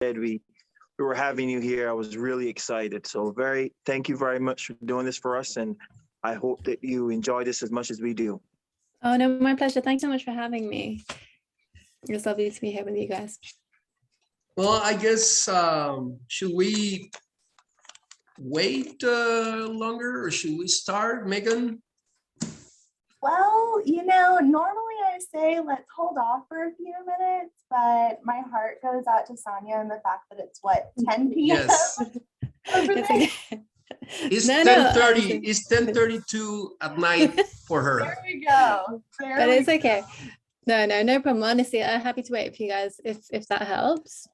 we were having you here, I was really excited. So thank you very much for doing this for us. And I hope that you enjoy this as much as we do. Oh, no, my pleasure. Thanks so much for having me. It's lovely to be here with you guys. Well, I guess, should we wait longer or should we start, Megan? Well, you know, normally I say let's hold off for a few minutes, but my heart goes out to Sania and the fact that it's what, 10 p.m. Yes. over there. Okay. It's No, 10:30. It's 10:32 at night for her. There we go. But it's okay. No problem. Honestly, I'm happy to wait for you guys if that helps.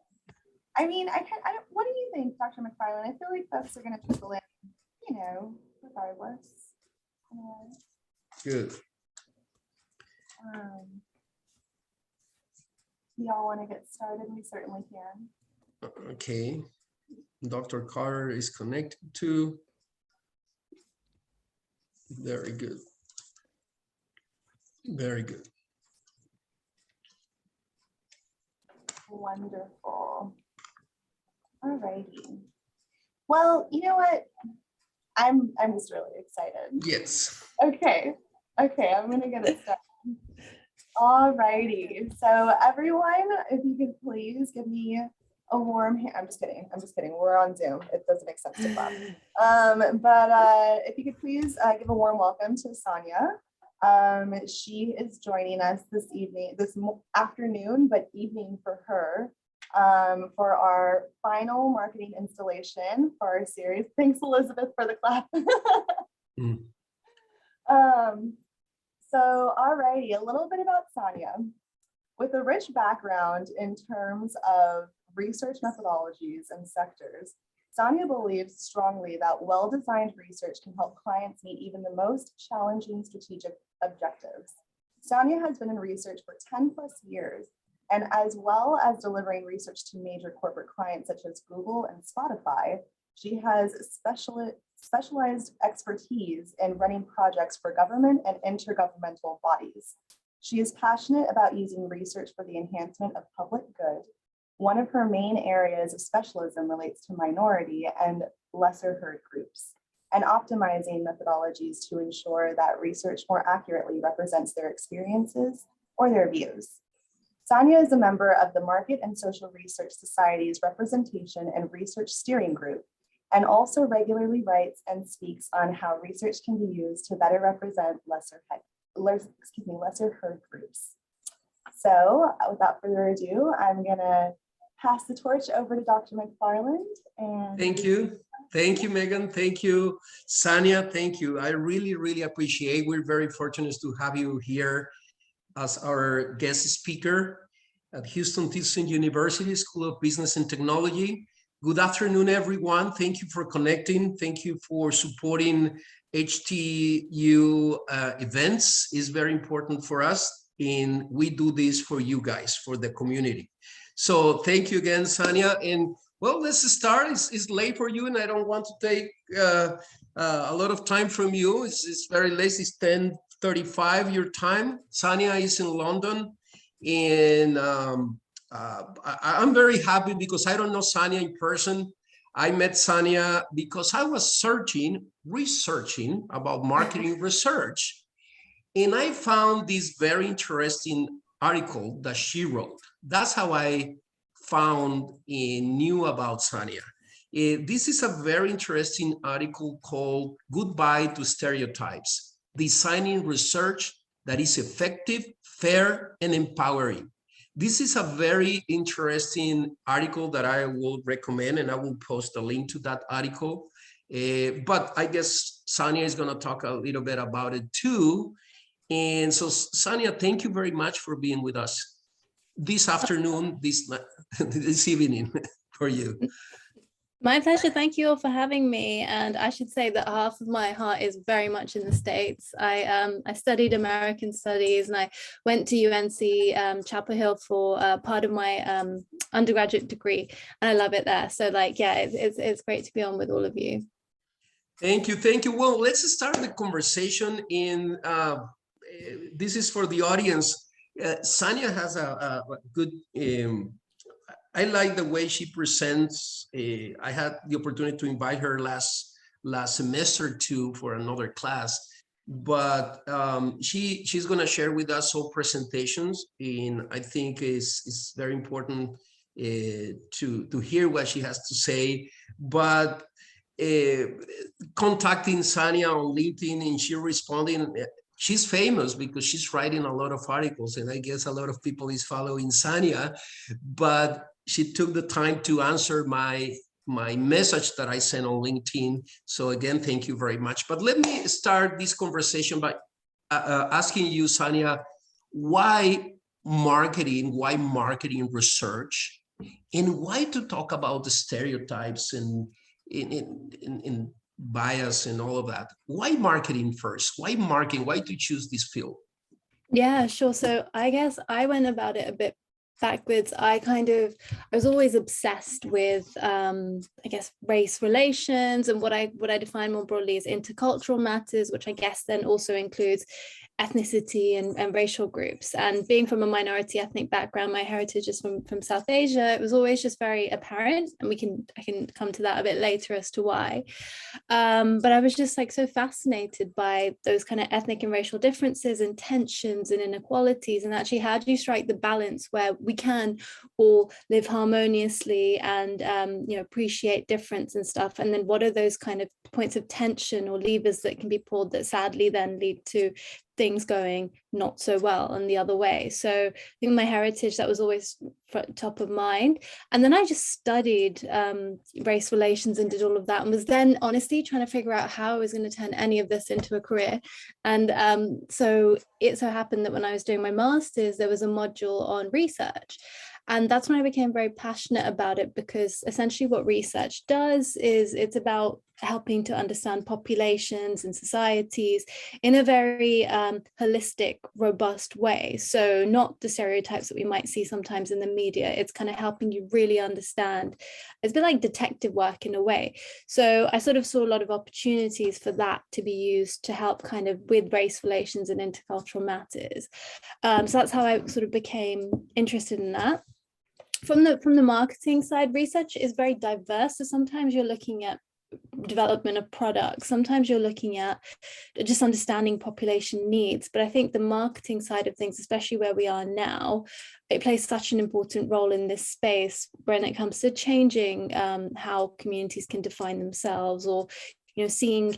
I mean, what do you think, Dr. McFarland? I feel like folks are going to trickle in, you know, regardless. Good. Y'all want to get started? We certainly can. Okay. Dr. Carter is connected to. Very good. Very good. Wonderful. All righty. Well, you know what? I'm just really excited. Yes. Okay, I'm gonna get it started. All righty. So everyone, if you could please give me a warm hand. I'm just kidding. We're on Zoom. It doesn't make sense to clap. But if you could please give a warm welcome to Sania. She is joining us this afternoon, but evening for her, for our final marketing installation for our series. Thanks, Elizabeth, for the clap. So, alrighty, a little bit about Sania. With a rich background in terms of research methodologies and sectors, Sania believes strongly that well-designed research can help clients meet even the most challenging strategic objectives. Sania has been in research for 10 plus years, and as well as delivering research to major corporate clients such as Google and Spotify, she has specialized expertise in running projects for government and intergovernmental bodies. She is passionate about using research for the enhancement of public good. One of her main areas of specialism relates to minority and lesser heard groups, and optimizing methodologies to ensure that research more accurately represents their experiences or their views. Sania is a member of the Market and Social Research Society's Representation and Research Steering Group, and also regularly writes and speaks on how research can be used to better represent lesser heard groups. So without further ado, I'm gonna pass the torch over to Dr. McFarland. And thank you. Thank you, Megan. Thank you, Sania. Thank you. I really, really appreciate. We're very fortunate to have you here as our guest speaker at Huston-Tillotson University School of Business and Technology. Good afternoon, everyone. Thank you for connecting. Thank you for supporting HTU events. It's very important for us, and we do this for you guys, for the community. So thank you again, Sania. And well, let's start. It's late for you, and I don't want to take a lot of time from you. It's very late. It's 10:35 your time. Sania is in London, and I'm very happy because I don't know Sania in person. I met Sania because I was researching about marketing research, and I found this very interesting article that she wrote. That's how I found and knew about Sania. This is a very interesting article called Goodbye to Stereotypes, Designing Research that is Effective, Fair, and Empowering. This is a very interesting article that I will recommend, and I will post a link to that article. But I guess Sania is going to talk a little bit about it too. And so, Sania, thank you very much for being with us this afternoon, this evening for you. My pleasure. Thank you all for having me. And I should say that half of my heart is very much in the States. I studied American studies, and I went to UNC Chapel Hill for part of my undergraduate degree, and I love it there. So it's great to be on with all of you. Thank you. Thank you. Well, let's start the conversation in, this is for the audience. Sania has a good I like the way she presents. I had the opportunity to invite her last semester too for another class, but she's going to share with us some presentations, and I think it's very important to hear what she has to say. But contacting Sania on LinkedIn and she responding, she's famous because she's writing a lot of articles, and I guess a lot of people is following Sania, but she took the time to answer my message that I sent on LinkedIn. So again, thank you very much. But let me start this conversation by asking you, Sania, why marketing research, and why to talk about the stereotypes and in bias and all of that? Why marketing first? Why marketing? Why to choose this field? Yeah, sure. So I guess I went about it a bit backwards. I was always obsessed with I guess race relations, and what I define more broadly as intercultural matters, which I guess then also includes ethnicity and racial groups. And being from a minority ethnic background, my heritage is from South Asia, it was always just very apparent, and I can come to that a bit later as to why. But I was just like so fascinated by those kind of ethnic and racial differences and tensions and inequalities, and actually how do you strike the balance where we can all live harmoniously and appreciate difference and stuff, and then what are those kind of points of tension or levers that can be pulled that sadly then lead to things going not so well and the other way. So I think my heritage, that was always top of mind. And then I just studied race relations and did all of that, and was then honestly trying to figure out how I was going to turn any of this into a career. And so it so happened that when I was doing my master's, there was a module on research. And that's when I became very passionate about it, because essentially what research does is it's about helping to understand populations and societies in a very holistic, robust way. So not the stereotypes that we might see sometimes in the media. It's kind of helping you really understand. It's a bit like detective work in a way. So I sort of saw a lot of opportunities for that to be used to help kind of with race relations and intercultural matters. So that's how I sort of became interested in that. From the marketing side, research is very diverse. So sometimes you're looking at development of products, sometimes you're looking at just understanding population needs. But I think the marketing side of things, especially where we are now, it plays such an important role in this space when it comes to changing how communities can define themselves, or seeing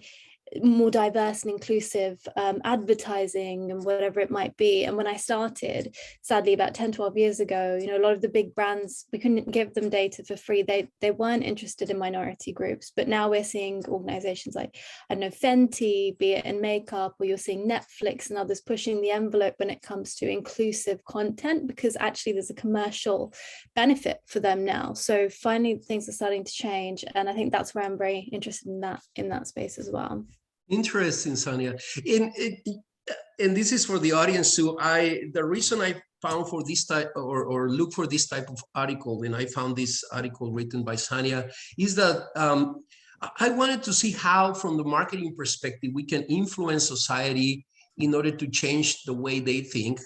more diverse and inclusive advertising and whatever it might be. And when I started, sadly, about 10, 12 years ago, a lot of the big brands, we couldn't give them data for free. They weren't interested in minority groups. But now we're seeing organizations like, I don't know, Fenty, be it in makeup, or you're seeing Netflix and others pushing the envelope when it comes to inclusive content, because actually there's a commercial benefit for them now. So finally, things are starting to change. And I think that's where I'm very interested in that space as well. Interesting, Sania. And this is for the audience too. The reason I found for this type or look for this type of article, and I found this article written by Sania, is that I wanted to see how, from the marketing perspective, we can influence society in order to change the way they think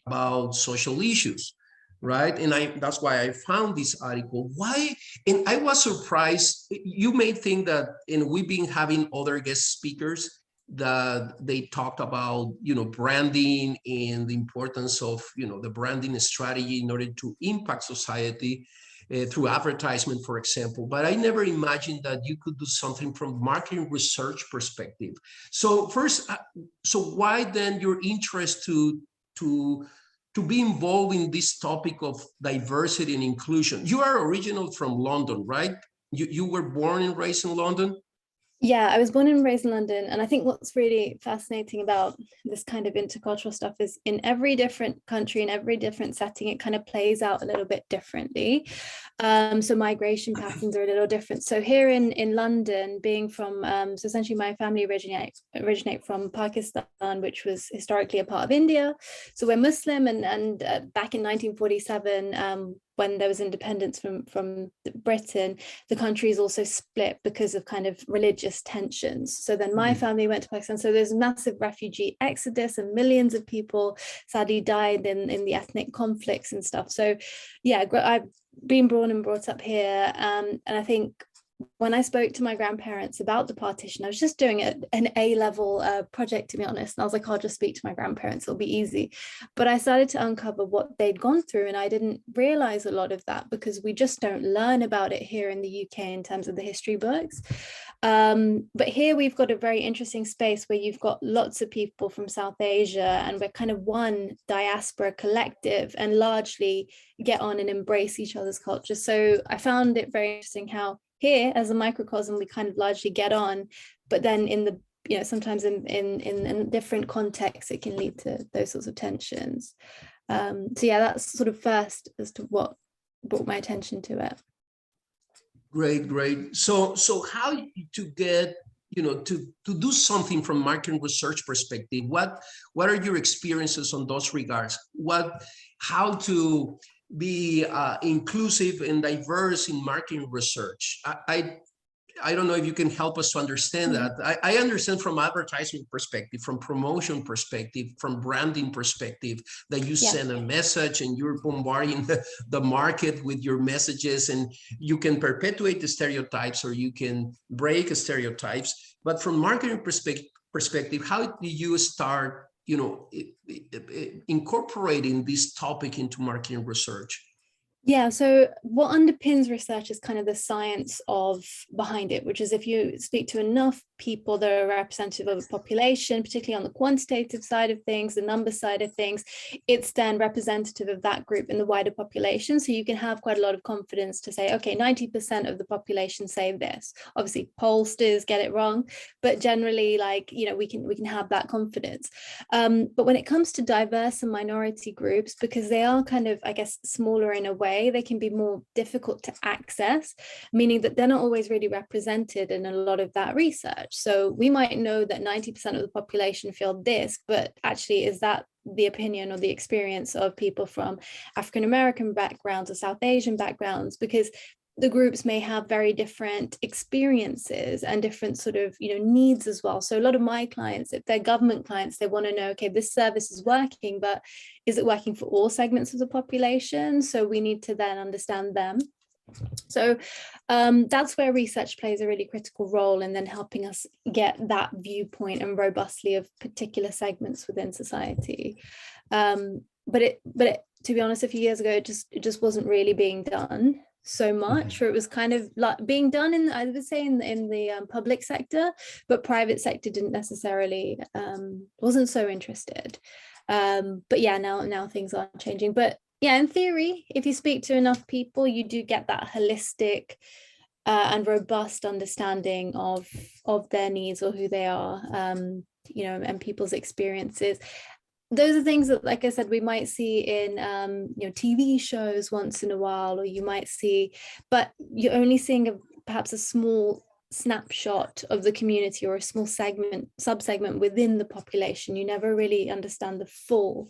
about social issues. Right. And that's why I found this article. Why? And I was surprised. You may think that, and we've been having other guest speakers that they talked about, branding and the importance of, the branding strategy in order to impact society through advertisement, for example. But I never imagined that you could do something from marketing research perspective. So first, so why then your interest to be involved in this topic of diversity and inclusion? You are original from London, right? You were born and raised in London? Yeah, I was born and raised in London. And I think what's really fascinating about this kind of intercultural stuff is in every different country, in every different setting, it kind of plays out a little bit differently. So migration patterns are a little different. So here in London, being from, so essentially my family originate from Pakistan, which was historically a part of India. So we're Muslim, and back in 1947, when there was independence from Britain, the country is also split because of kind of religious tensions. So then my family went to Pakistan. So there's massive refugee exodus, and millions of people sadly died in the ethnic conflicts and stuff. So yeah, I've been born and brought up here, and I think when I spoke to my grandparents about the partition, I was just doing an A-level project, to be honest. And I was like, I'll just speak to my grandparents, it'll be easy. But I started to uncover what they'd gone through, and I didn't realize a lot of that because we just don't learn about it here in the UK in terms of the history books. But here we've got a very interesting space where you've got lots of people from South Asia, and we're kind of one diaspora collective and largely get on and embrace each other's culture. So I found it very interesting how here as a microcosm we kind of largely get on, but then in the, you know, sometimes in different contexts it can lead to those sorts of tensions. So yeah, that's sort of first as to what brought my attention to it. Great. So how to get, you know, to do something from market research perspective? What are your experiences on those regards? How to be inclusive and diverse in marketing research? I don't know if you can help us to understand that. I understand from advertising perspective, from promotion perspective, from branding perspective, that you send a message and you're bombarding the market with your messages, and you can perpetuate the stereotypes or you can break stereotypes. But from marketing perspective, how do you start, you know, incorporating this topic into marketing research? Yeah, so what underpins research is kind of the science of behind it, which is if you speak to enough people that are representative of a population, particularly on the quantitative side of things, the number side of things, it's then representative of that group in the wider population. So you can have quite a lot of confidence to say, okay, 90% of the population say this. Obviously, pollsters get it wrong, but generally, like, you know, we can have that confidence. But when it comes to diverse and minority groups, because they are kind of, I guess, smaller in a way, they can be more difficult to access, meaning that they're not always really represented in a lot of that research. So we might know that 90% of the population feel this, but actually, is that the opinion or the experience of people from African American backgrounds or South Asian backgrounds? Because the groups may have very different experiences and different sort of, you know, needs as well. So a lot of my clients, if they're government clients, they want to know, okay, this service is working, but is it working for all segments of the population? So we need to then understand them. So that's where research plays a really critical role in then helping us get that viewpoint and robustly of particular segments within society. But to be honest, a few years ago, it just wasn't really being done so much, or it was kind of like being done in, I would say, in the public sector, but private sector didn't necessarily wasn't so interested. But yeah, now things are changing. But yeah, in theory, if you speak to enough people, you do get that holistic and robust understanding of their needs or who they are, you know, and people's experiences. Those are things that, like I said, we might see in you know, TV shows once in a while, or you might see, but you're only seeing perhaps a small snapshot of the community or a small subsegment within the population. You never really understand the full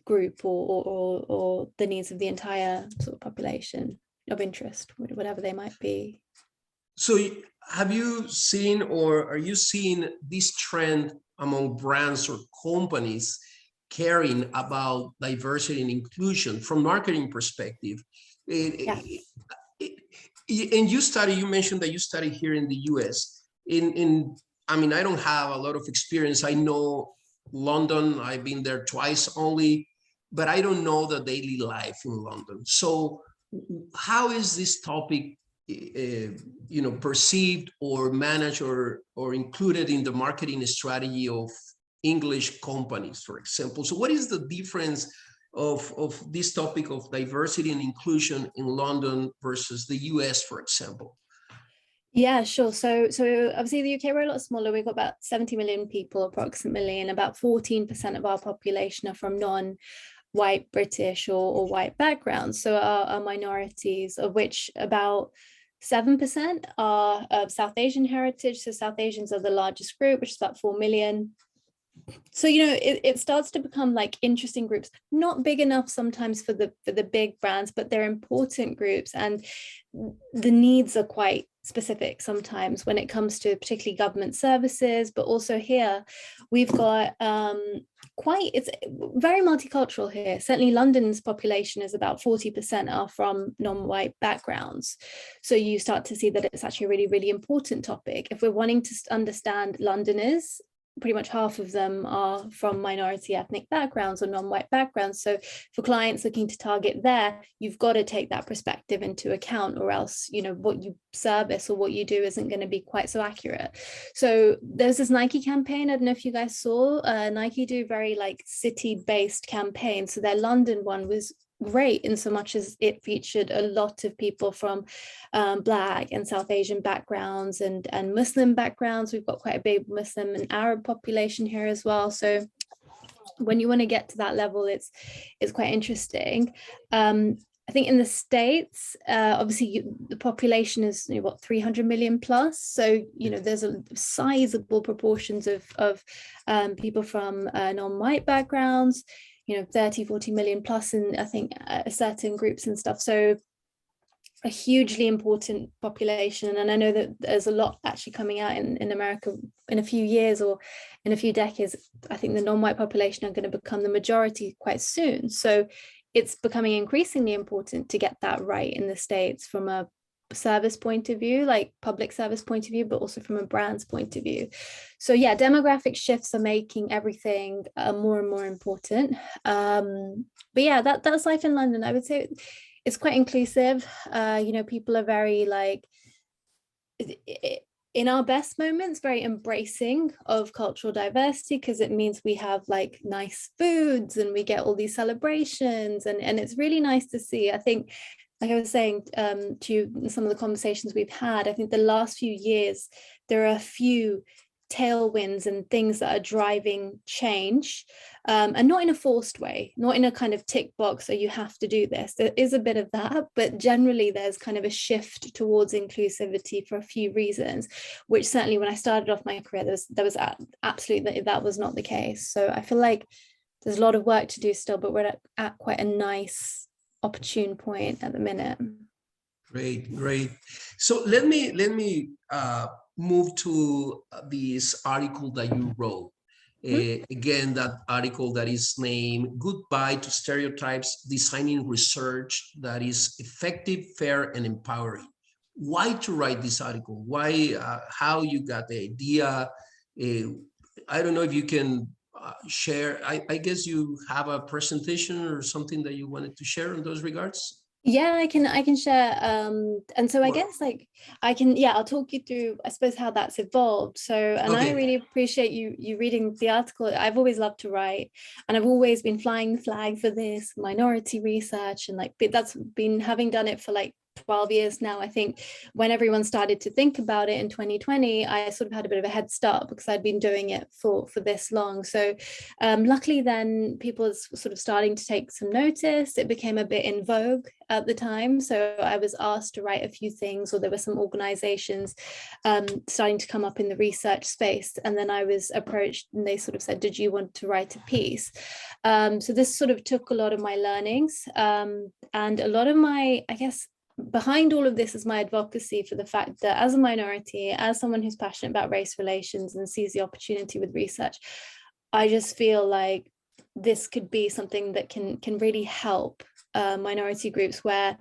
group or the needs of the entire sort of population of interest, whatever they might be. So have you seen, or are you seeing this trend among brands or companies caring about diversity and inclusion from marketing perspective? Yeah. And you mentioned that you study here in the US. I mean, I don't have a lot of experience. I know London, I've been there twice only, but I don't know the daily life in London. So how is this topic you know, perceived or managed or included in the marketing strategy of English companies, for example? So what is the difference of this topic of diversity and inclusion in London versus the US, for example? Yeah, sure. So obviously the UK, we're a lot smaller. We've got about 70 million people approximately, and about 14% of our population are from non-white British or white backgrounds. So our minorities, of which about 7% are of South Asian heritage. So South Asians are the largest group, which is about 4 million. So, you know, it starts to become like interesting groups, not big enough sometimes for the big brands, but they're important groups, and the needs are quite specific sometimes when it comes to particularly government services. But also here we've got it's very multicultural here. Certainly London's population is about 40% are from non-white backgrounds. So you start to see that it's actually a really, really important topic. If we're wanting to understand Londoners, pretty much half of them are from minority ethnic backgrounds or non-white backgrounds. So for clients looking to target there, you've got to take that perspective into account, or else, you know, what you service or what you do isn't going to be quite so accurate. So there's this Nike campaign. I don't know if you guys saw, Nike do very like city-based campaigns. So their London one was great in so much as it featured a lot of people from Black and South Asian backgrounds and Muslim backgrounds. We've got quite a big Muslim and Arab population here as well. So when you want to get to that level, it's quite interesting. I think in the States, obviously the population is, you know, what, 300 million plus. So, you know, there's a sizable proportions of people from non-white backgrounds, you know, 30-40 million plus in, I think, certain groups and stuff. So a hugely important population. And I know that there's a lot actually coming out in America in a few years or in a few decades. I think the non-white population are going to become the majority quite soon. So it's becoming increasingly important to get that right in the States from a service point of view, like public service point of view, but also from a brand's point of view. So yeah, demographic shifts are making everything more and more important. But yeah, that's life in London. I would say it's quite inclusive. You know, people are very like, in our best moments, very embracing of cultural diversity, because it means we have like nice foods and we get all these celebrations, and it's really nice to see. I think, like I was saying to you in some of the conversations we've had, I think the last few years, there are a few tailwinds and things that are driving change, and not in a forced way, not in a kind of tick box, so you have to do this. There is a bit of that, but generally there's kind of a shift towards inclusivity for a few reasons, which certainly when I started off my career, there was absolutely, that was not the case. So I feel like there's a lot of work to do still, but we're at quite a nice opportune point at the minute. Great. So let me move to this article that you wrote. Again, that article that is named "Goodbye to Stereotypes: Designing Research That Is Effective, Fair, and Empowering." Why to write this article? Why? How you got the idea? I don't know if you can share. I guess you have a presentation or something that you wanted to share in those regards. Yeah, I can share. And so I guess like I'll talk you through, I suppose, how that's evolved. So, and okay. I really appreciate you reading the article. I've always loved to write, and I've always been flying the flag for this minority research, and like that's been, having done it for like 12 years now. I think when everyone started to think about it in 2020, I sort of had a bit of a head start because I'd been doing it for this long. So luckily then people were sort of starting to take some notice. It became a bit in vogue at the time. So I was asked to write a few things, or there were some organizations starting to come up in the research space. And then I was approached and they sort of said, did you want to write a piece? So this sort of took a lot of my learnings and a lot of my, I guess, behind all of this is my advocacy for the fact that as a minority, as someone who's passionate about race relations and sees the opportunity with research, I just feel like this could be something that can really help minority groups where,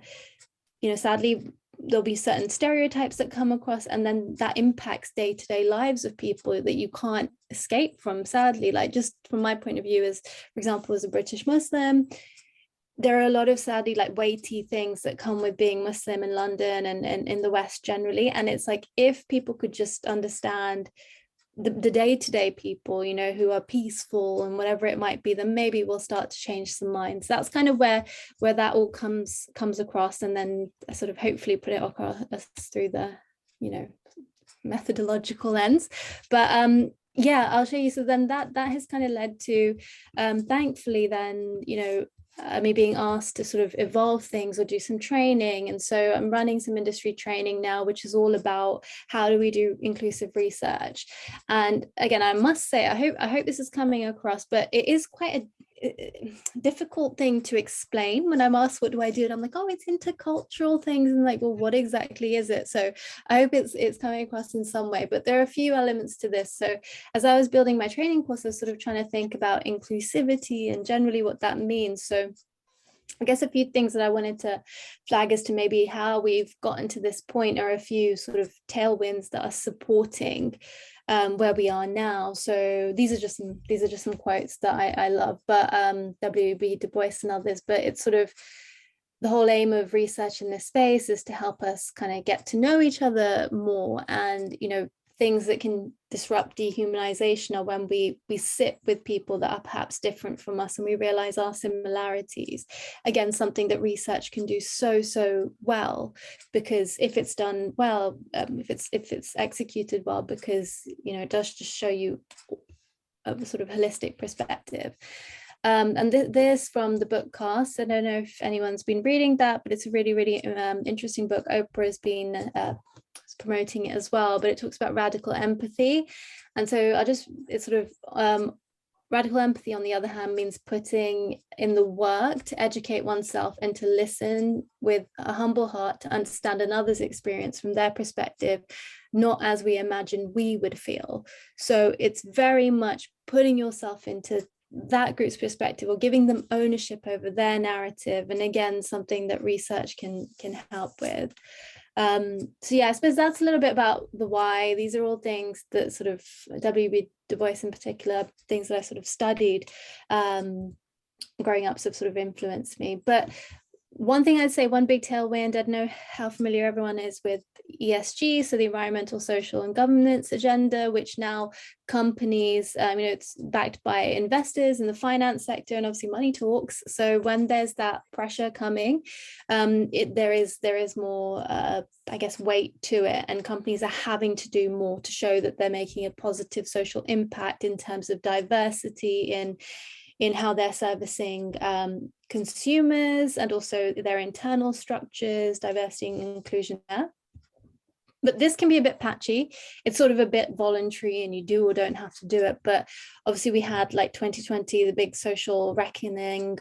you know, sadly, there'll be certain stereotypes that come across, and then that impacts day-to-day lives of people that you can't escape from, sadly. Like, just from my point of view, as, for example, as a British Muslim, there are a lot of, sadly, like weighty things that come with being Muslim in London and in the West generally. And it's like, if people could just understand the day-to-day people, you know, who are peaceful and whatever it might be, then maybe we'll start to change some minds. That's kind of where that all comes across, and then I sort of hopefully put it across through the, you know, methodological lens. But yeah, I'll show you. So then that has kind of led to, thankfully then, you know, me being asked to sort of evolve things or do some training. And so I'm running some industry training now, which is all about how do we do inclusive research. And again, I must say, I hope this is coming across, but it is quite a difficult thing to explain when I'm asked what do I do, and I'm like, oh, it's intercultural things, and like, well, what exactly is it? So I hope it's coming across in some way, but there are a few elements to this. So as I was building my training course, I was sort of trying to think about inclusivity and generally what that means. So I guess a few things that I wanted to flag as to maybe how we've gotten to this point are a few sort of tailwinds that are supporting where we are now. So these are just some quotes that I love, but W.B. Du Bois and others, but it's sort of the whole aim of research in this space is to help us kind of get to know each other more. And, you know, things that can disrupt dehumanization are when we sit with people that are perhaps different from us and we realize our similarities. Again, something that research can do so well, because if it's done well, if it's executed well, because, you know, it does just show you a sort of holistic perspective. And this from the book Cast. I don't know if anyone's been reading that, but it's a really interesting book. Oprah has been promoting it as well, but it talks about radical empathy. And so it's sort of radical empathy, on the other hand, means putting in the work to educate oneself and to listen with a humble heart to understand another's experience from their perspective, not as we imagine we would feel. So it's very much putting yourself into that group's perspective or giving them ownership over their narrative. And again, something that research can help with. So yeah, I suppose that's a little bit about the why. These are all things that sort of W.B. Du Bois in particular, things that I sort of studied growing up, sort of influenced me. But one thing I'd say, one big tailwind, I don't know how familiar everyone is with ESG, so the environmental, social and governance agenda, which now companies, you know, it's backed by investors in the finance sector, and obviously money talks. So when there's that pressure coming, there is more, I guess, weight to it, and companies are having to do more to show that they're making a positive social impact in terms of diversity in how they're servicing consumers, and also their internal structures, diversity and inclusion there. But this can be a bit patchy. It's sort of a bit voluntary and you do or don't have to do it. But obviously we had like 2020, the big social reckoning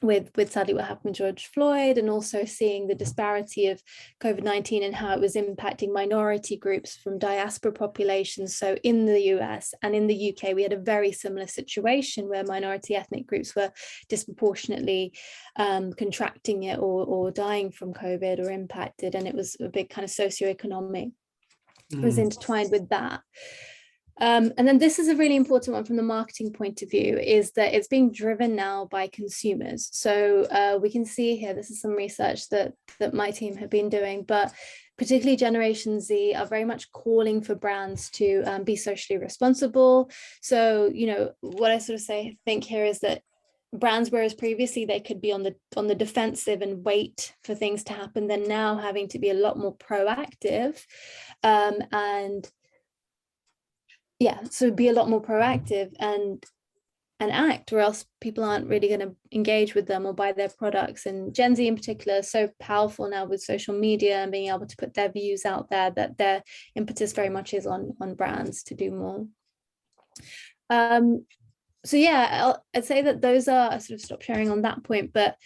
with sadly what happened with George Floyd, and also seeing the disparity of COVID-19 and how it was impacting minority groups from diaspora populations. So in the US and in the UK, we had a very similar situation where minority ethnic groups were disproportionately contracting it or dying from COVID or impacted. And it was a big kind of socioeconomic, it was intertwined with that. And then this is a really important one from the marketing point of view, is that it's being driven now by consumers. So we can see here, this is some research that my team have been doing, but particularly Generation Z are very much calling for brands to be socially responsible. So, you know, what I sort of think here is that brands, whereas previously they could be on the defensive and wait for things to happen, they're now having to be a lot more proactive and yeah, so be a lot more proactive and act, or else people aren't really going to engage with them or buy their products. And Gen Z in particular is so powerful now with social media and being able to put their views out there, that their impetus very much is on brands to do more. So yeah, I'd say that those are, I sort of stopped sharing on that point, but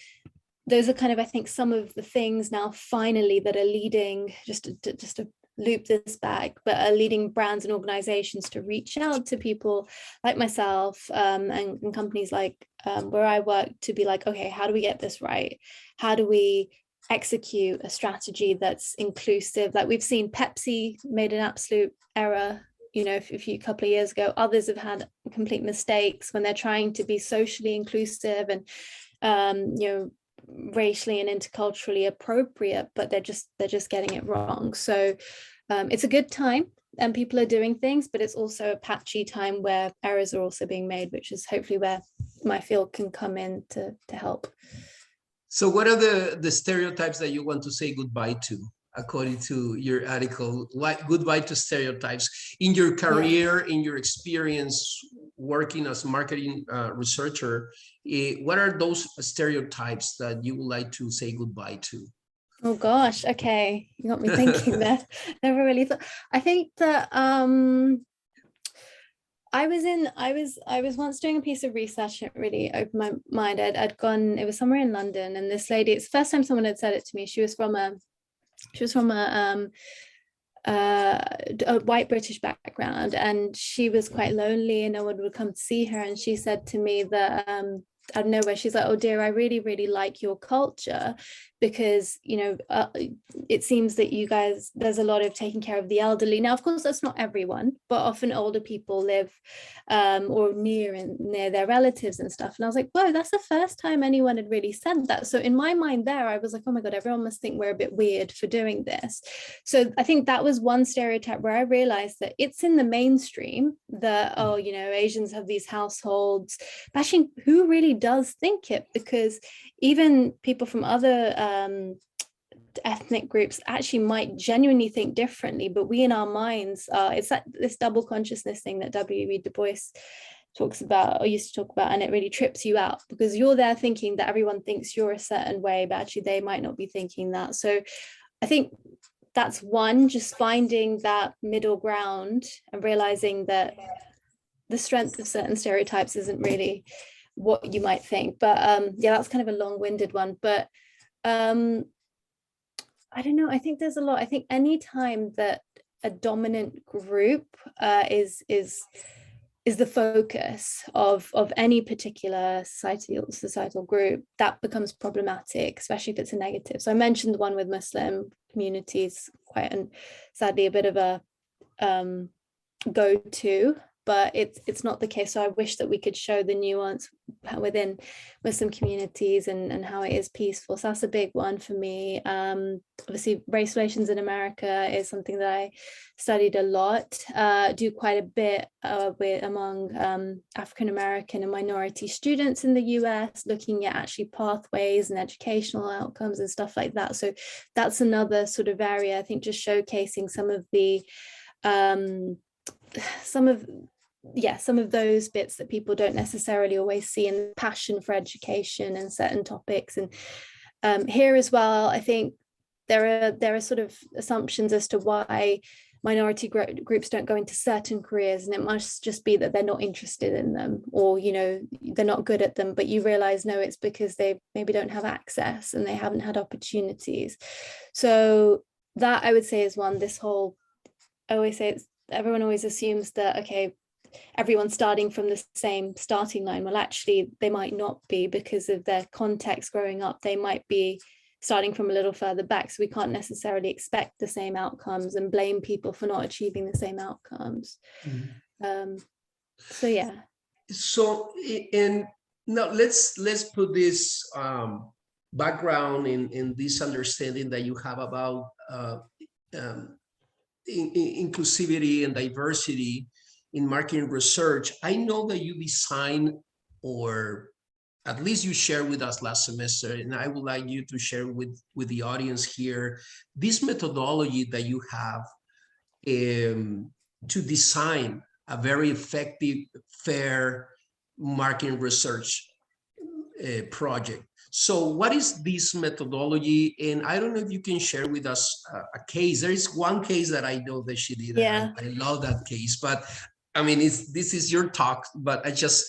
those are kind of, I think, some of the things now finally that are leading, just to loop this back, but are leading brands and organizations to reach out to people like myself and companies like where I work, to be like, okay, how do we get this right? How do we execute a strategy that's inclusive? Like we've seen Pepsi made an absolute error, you know, a couple of years ago. Others have had complete mistakes when they're trying to be socially inclusive and you know, racially and interculturally appropriate, but they're just getting it wrong. So it's a good time and people are doing things, but it's also a patchy time where errors are also being made, which is hopefully where my field can come in to help. So what are the stereotypes that you want to say goodbye to, according to your article? Goodbye to stereotypes in your career, in your experience. working as marketing researcher, what are those stereotypes that you would like to say goodbye to? Oh gosh, okay, you got me thinking there. Never really thought. I think that I was once doing a piece of research and it really opened my mind. I'd gone, it was somewhere in London, and this lady, it's the first time someone had said it to me. She was from a white British background, and she was quite lonely and no one would come to see her. And she said to me that out of nowhere, she's like, oh dear, I really, really like your culture, because, you know, it seems that you guys, there's a lot of taking care of the elderly. Now, of course, that's not everyone, but often older people live or near their relatives and stuff. And I was like, whoa, that's the first time anyone had really said that. So in my mind there, I was like, oh my God, everyone must think we're a bit weird for doing this. So I think that was one stereotype where I realized that it's in the mainstream that, oh, you know, Asians have these households. But actually, who really does think it? Because even people from other ethnic groups actually might genuinely think differently, but we in our minds, it's that this double consciousness thing that W.E. Du Bois talks about, or used to talk about, and it really trips you out because you're there thinking that everyone thinks you're a certain way, but actually they might not be thinking that. So I think that's one, just finding that middle ground and realizing that the strength of certain stereotypes isn't really what you might think. But yeah, that's kind of a long-winded one, but I don't know, I think there's a lot. I think any time that a dominant group is the focus of any particular societal group, that becomes problematic, especially if it's a negative. So I mentioned the one with Muslim communities, quite, and sadly a bit of a go-to, but it's not the case. So I wish that we could show the nuance within Muslim communities and how it is peaceful. So that's a big one for me. Obviously, race relations in America is something that I studied a lot, do quite a bit among African American and minority students in the US, looking at actually pathways and educational outcomes and stuff like that. So that's another sort of area, I think, just showcasing some of the some of those bits that people don't necessarily always see, in the passion for education and certain topics. And here as well, I think there are sort of assumptions as to why minority groups don't go into certain careers, and it must just be that they're not interested in them, or, you know, they're not good at them. But you realize, no, it's because they maybe don't have access and they haven't had opportunities. So that, I would say, is one. This whole, I always say, everyone always assumes that, okay, everyone's starting from the same starting line. Well, actually, they might not be, because of their context growing up. They might be starting from a little further back. So we can't necessarily expect the same outcomes and blame people for not achieving the same outcomes. So yeah. So, and now let's put this background in this understanding that you have about inclusivity and diversity in marketing research. I know that you design, or at least you shared with us last semester, and I would like you to share with the audience here, this methodology that you have to design a very effective, fair marketing research project. So what is this methodology? And I don't know if you can share with us a case. There is one case that I know that she did. Yeah. I love that case, but I mean, this is your talk, but I just,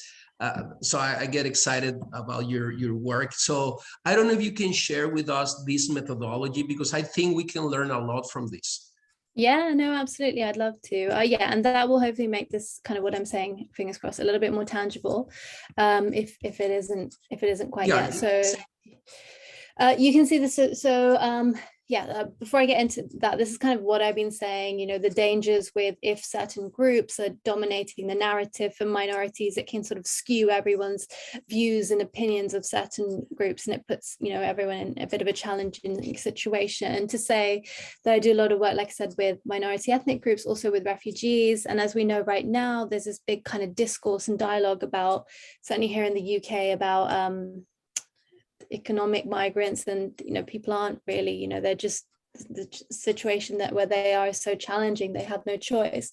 so I get excited about your work. So I don't know if you can share with us this methodology, because I think we can learn a lot from this. Yeah, no, absolutely. I'd love to. Yeah, and that will hopefully make this kind of what I'm saying, fingers crossed, a little bit more tangible. If it isn't quite yet. So you can see this. So yeah, before I get into that, this is kind of what I've been saying, you know, the dangers with, if certain groups are dominating the narrative for minorities, it can sort of skew everyone's views and opinions of certain groups, and it puts, you know, everyone in a bit of a challenging situation. And to say that I do a lot of work, like I said, with minority ethnic groups, also with refugees. And as we know right now, there's this big kind of discourse and dialogue about, certainly here in the UK, about economic migrants, and, you know, people aren't really, you know, they're just the situation that where they are so challenging, they have no choice.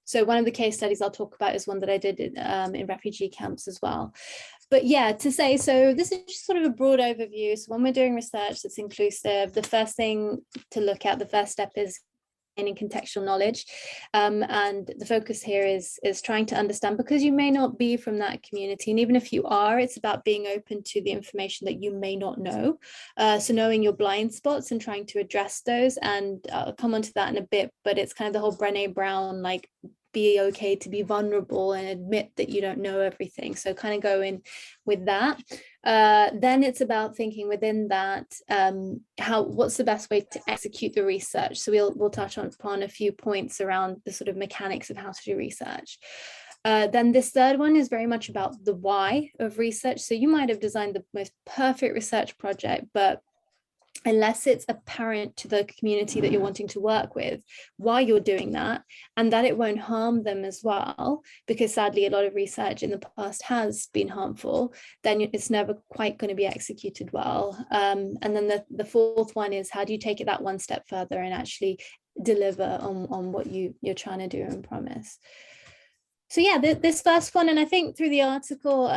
So one of the case studies I'll talk about is one that I did in refugee camps as well. But yeah, to say, so this is just sort of a broad overview. So when we're doing research that's inclusive, the first thing to look at, the first step is gaining contextual knowledge. And the focus here is trying to understand, because you may not be from that community. And even if you are, it's about being open to the information that you may not know. So knowing your blind spots and trying to address those. And I'll come onto that in a bit, but it's kind of the whole Brené Brown, like, be okay to be vulnerable and admit that you don't know everything. So kind of go in with that. Then it's about thinking within that, what's the best way to execute the research. So we'll touch upon a few points around the sort of mechanics of how to do research. Then this third one is very much about the why of research. So you might have designed the most perfect research project, but unless it's apparent to the community that you're wanting to work with why you're doing that, and that it won't harm them as well, because sadly a lot of research in the past has been harmful, then it's never quite going to be executed well. And then the fourth one is, how do you take it that one step further and actually deliver on what you're trying to do and promise. So yeah, this first one, and I think through the article,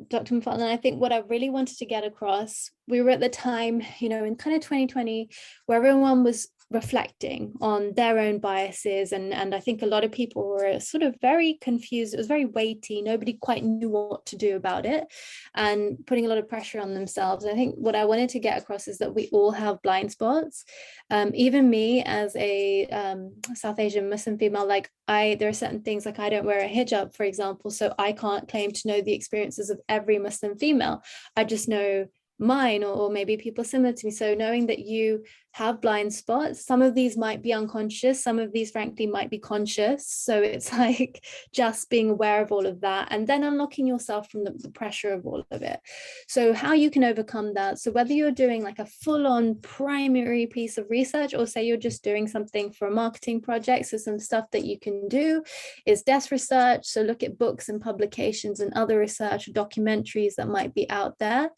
Dr. McFarlane, I think what I really wanted to get across, we were at the time, in kind of 2020, where everyone was reflecting on their own biases. And I think a lot of people were sort of very confused. It was very weighty. Nobody quite knew what to do about it, and putting a lot of pressure on themselves. I think what I wanted to get across is that we all have blind spots. Even me as a South Asian Muslim female, there are certain things, like I don't wear a hijab, for example, so I can't claim to know the experiences of every Muslim female. I just know mine, or maybe people similar to me. So knowing that you have blind spots, some of these might be unconscious, some of these frankly might be conscious. So it's like just being aware of all of that, and then unlocking yourself from the pressure of all of it. So how you can overcome that. So whether you're doing like a full-on primary piece of research, or say you're just doing something for a marketing project, so some stuff that you can do is desk research. So look at books and publications and other research, documentaries that might be out there.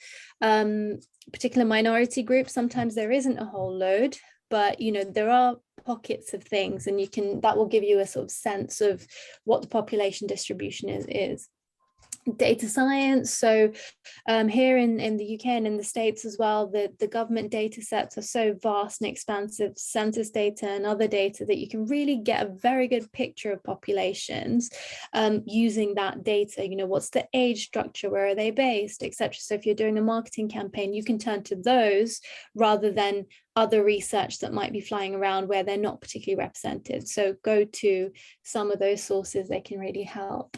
Particular minority groups, sometimes there isn't a whole load, but there are pockets of things, and that will give you a sort of sense of what the population distribution is. Data science. So here in the UK and in the States as well, the government data sets are so vast and expansive, census data and other data, that you can really get a very good picture of populations using that data. What's the age structure, where are they based, etc. So if you're doing a marketing campaign, you can turn to those rather than other research that might be flying around where they're not particularly represented. So go to some of those sources, they can really help.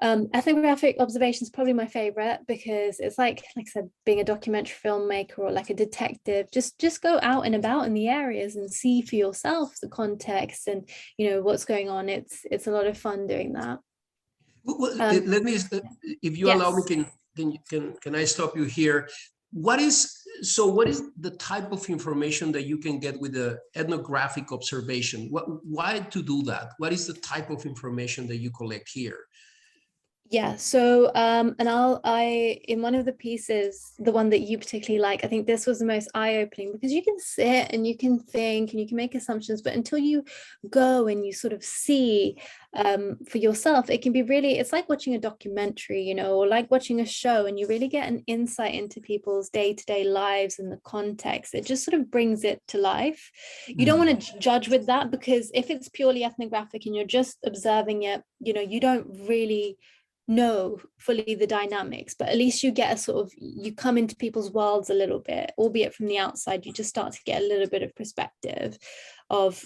Ethnographic observation is probably my favorite, because it's like I said, being a documentary filmmaker or like a detective, just go out and about in the areas and see for yourself the context and what's going on. It's a lot of fun doing that. Well, let me, if you allow me, can I stop you here? What is the type of information that you can get with the ethnographic observation? Why to do that? What is the type of information that you collect here? Yeah, so and I in one of the pieces, the one that you particularly like, I think this was the most eye-opening, because you can sit and you can think and you can make assumptions, but until you go and you sort of see for yourself, it can be really, it's like watching a documentary, or like watching a show, and you really get an insight into people's day-to-day lives and the context. It just sort of brings it to life. You don't want to judge with that, because if it's purely ethnographic and you're just observing it, you don't really know fully the dynamics, but at least you get a sort of, you come into people's worlds a little bit, albeit from the outside. You just start to get a little bit of perspective of